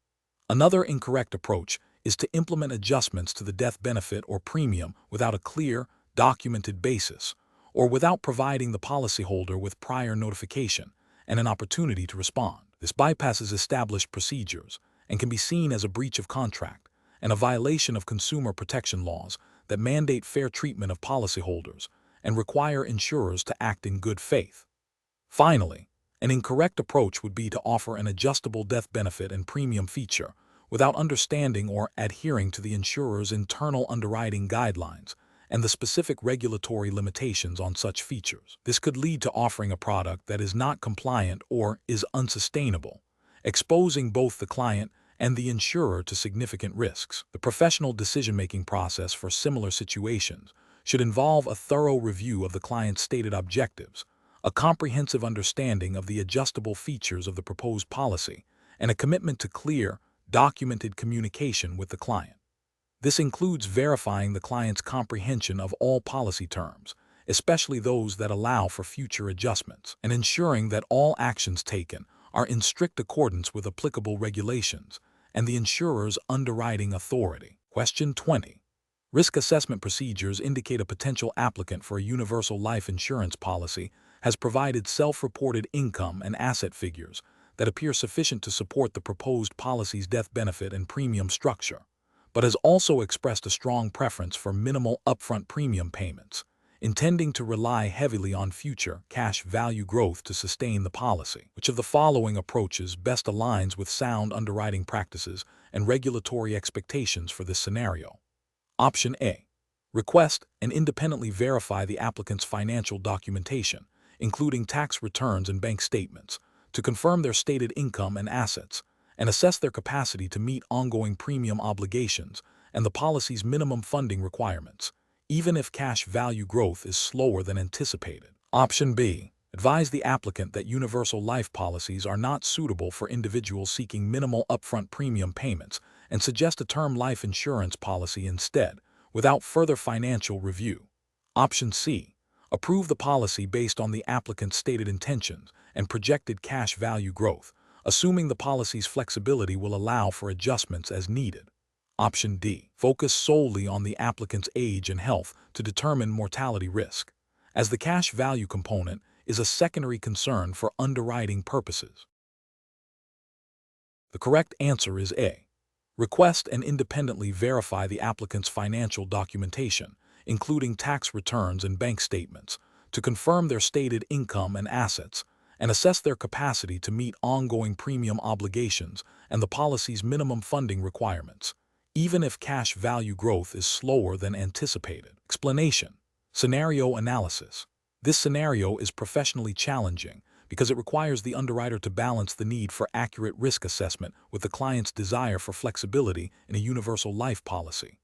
Another incorrect approach is to implement adjustments to the death benefit or premium without a clear, documented basis, or without providing the policyholder with prior notification and an opportunity to respond. This bypasses established procedures and can be seen as a breach of contract and a violation of consumer protection laws that mandate fair treatment of policyholders and require insurers to act in good faith. Finally, an incorrect approach would be to offer an adjustable death benefit and premium feature without understanding or adhering to the insurer's internal underwriting guidelines and the specific regulatory limitations on such features. This could lead to offering a product that is not compliant or is unsustainable, exposing both the client and the insurer to significant risks. The professional decision-making process for similar situations should involve a thorough review of the client's stated objectives, a comprehensive understanding of the adjustable features of the proposed policy, and a commitment to clear, documented communication with the client. This includes verifying the client's comprehension of all policy terms, especially those that allow for future adjustments, and ensuring that all actions taken are in strict accordance with applicable regulations and the insurer's underwriting authority. Question 20. Risk assessment procedures indicate a potential applicant for a universal life insurance policy has provided self-reported income and asset figures that appear sufficient to support the proposed policy's death benefit and premium structure, but has also expressed a strong preference for minimal upfront premium payments, intending to rely heavily on future cash value growth to sustain the policy. Which of the following approaches best aligns with sound underwriting practices and regulatory expectations for this scenario? Option A. Request and independently verify the applicant's financial documentation, including tax returns and bank statements, to confirm their stated income and assets, and assess their capacity to meet ongoing premium obligations and the policy's minimum funding requirements, even if cash value growth is slower than anticipated. Option B. Advise the applicant that universal life policies are not suitable for individuals seeking minimal upfront premium payments and suggest a term life insurance policy instead, without further financial review. Option C. Approve the policy based on the applicant's stated intentions and projected cash value growth, assuming the policy's flexibility will allow for adjustments as needed. Option D. Focus solely on the applicant's age and health to determine mortality risk, as the cash value component is a secondary concern for underwriting purposes. The correct answer is A. Request and independently verify the applicant's financial documentation, including tax returns and bank statements, to confirm their stated income and assets, and assess their capacity to meet ongoing premium obligations and the policy's minimum funding requirements, even if cash value growth is slower than anticipated. Explanation. Scenario analysis. This scenario is professionally challenging because it requires the underwriter to balance the need for accurate risk assessment with the client's desire for flexibility in a universal life policy.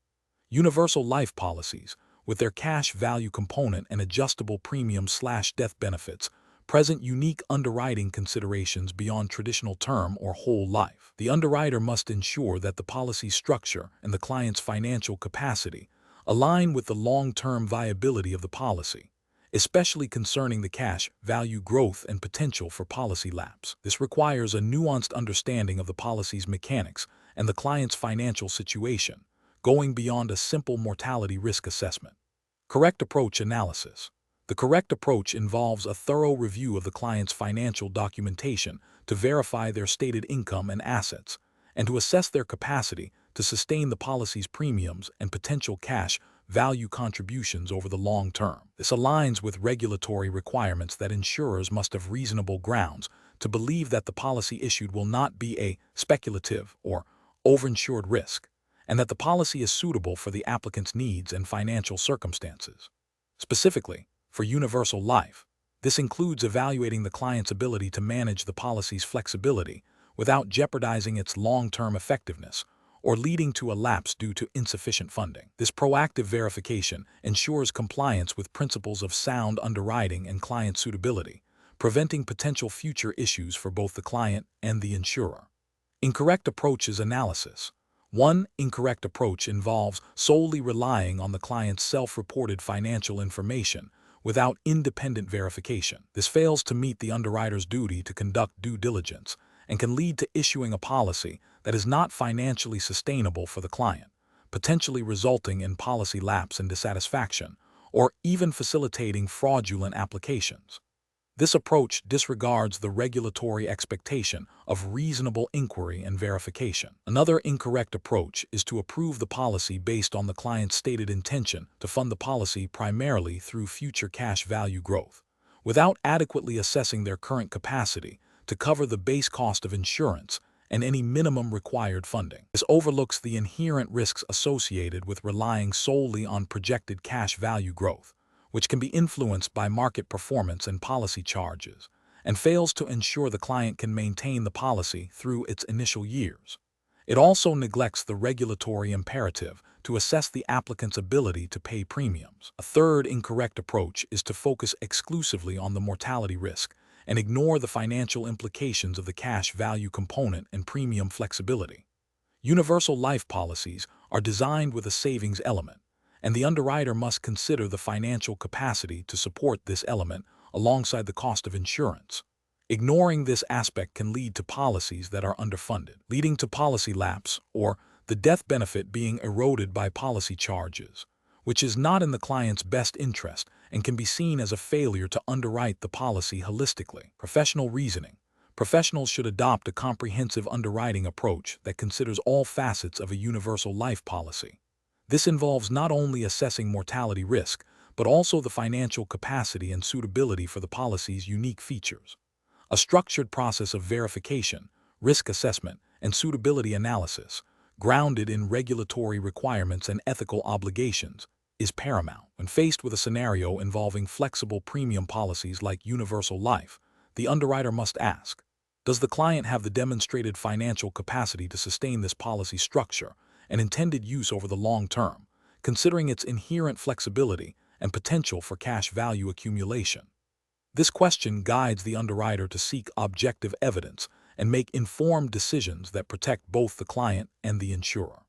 Universal life policies, with their cash value component and adjustable premium/death benefits, present unique underwriting considerations beyond traditional term or whole life. The underwriter must ensure that the policy structure and the client's financial capacity align with the long-term viability of the policy, especially concerning the cash value growth and potential for policy lapse. This requires a nuanced understanding of the policy's mechanics and the client's financial situation, going beyond a simple mortality risk assessment. Correct approach analysis. The correct approach involves a thorough review of the client's financial documentation to verify their stated income and assets, and to assess their capacity to sustain the policy's premiums and potential cash value contributions over the long term. This aligns with regulatory requirements that insurers must have reasonable grounds to believe that the policy issued will not be a speculative or overinsured risk, and that the policy is suitable for the applicant's needs and financial circumstances. Specifically, for universal life, this includes evaluating the client's ability to manage the policy's flexibility without jeopardizing its long-term effectiveness or leading to a lapse due to insufficient funding. This proactive verification ensures compliance with principles of sound underwriting and client suitability, preventing potential future issues for both the client and the insurer. Incorrect approaches analysis. One incorrect approach involves solely relying on the client's self-reported financial information without independent verification. This fails to meet the underwriter's duty to conduct due diligence and can lead to issuing a policy that is not financially sustainable for the client, potentially resulting in policy lapse and dissatisfaction, or even facilitating fraudulent applications. This approach disregards the regulatory expectation of reasonable inquiry and verification. Another incorrect approach is to approve the policy based on the client's stated intention to fund the policy primarily through future cash value growth, without adequately assessing their current capacity to cover the base cost of insurance and any minimum required funding. This overlooks the inherent risks associated with relying solely on projected cash value growth, which can be influenced by market performance and policy charges, and fails to ensure the client can maintain the policy through its initial years. It also neglects the regulatory imperative to assess the applicant's ability to pay premiums. A third incorrect approach is to focus exclusively on the mortality risk and ignore the financial implications of the cash value component and premium flexibility. Universal life policies are designed with a savings element, and the underwriter must consider the financial capacity to support this element alongside the cost of insurance. Ignoring this aspect can lead to policies that are underfunded, leading to policy lapse or the death benefit being eroded by policy charges, which is not in the client's best interest and can be seen as a failure to underwrite the policy holistically. Professional reasoning. Professionals should adopt a comprehensive underwriting approach that considers all facets of a universal life policy. This involves not only assessing mortality risk, but also the financial capacity and suitability for the policy's unique features. A structured process of verification, risk assessment, and suitability analysis, grounded in regulatory requirements and ethical obligations, is paramount. When faced with a scenario involving flexible premium policies like universal life, the underwriter must ask, does the client have the demonstrated financial capacity to sustain this policy structure and intended use over the long term, considering its inherent flexibility and potential for cash value accumulation? This question guides the underwriter to seek objective evidence and make informed decisions that protect both the client and the insurer.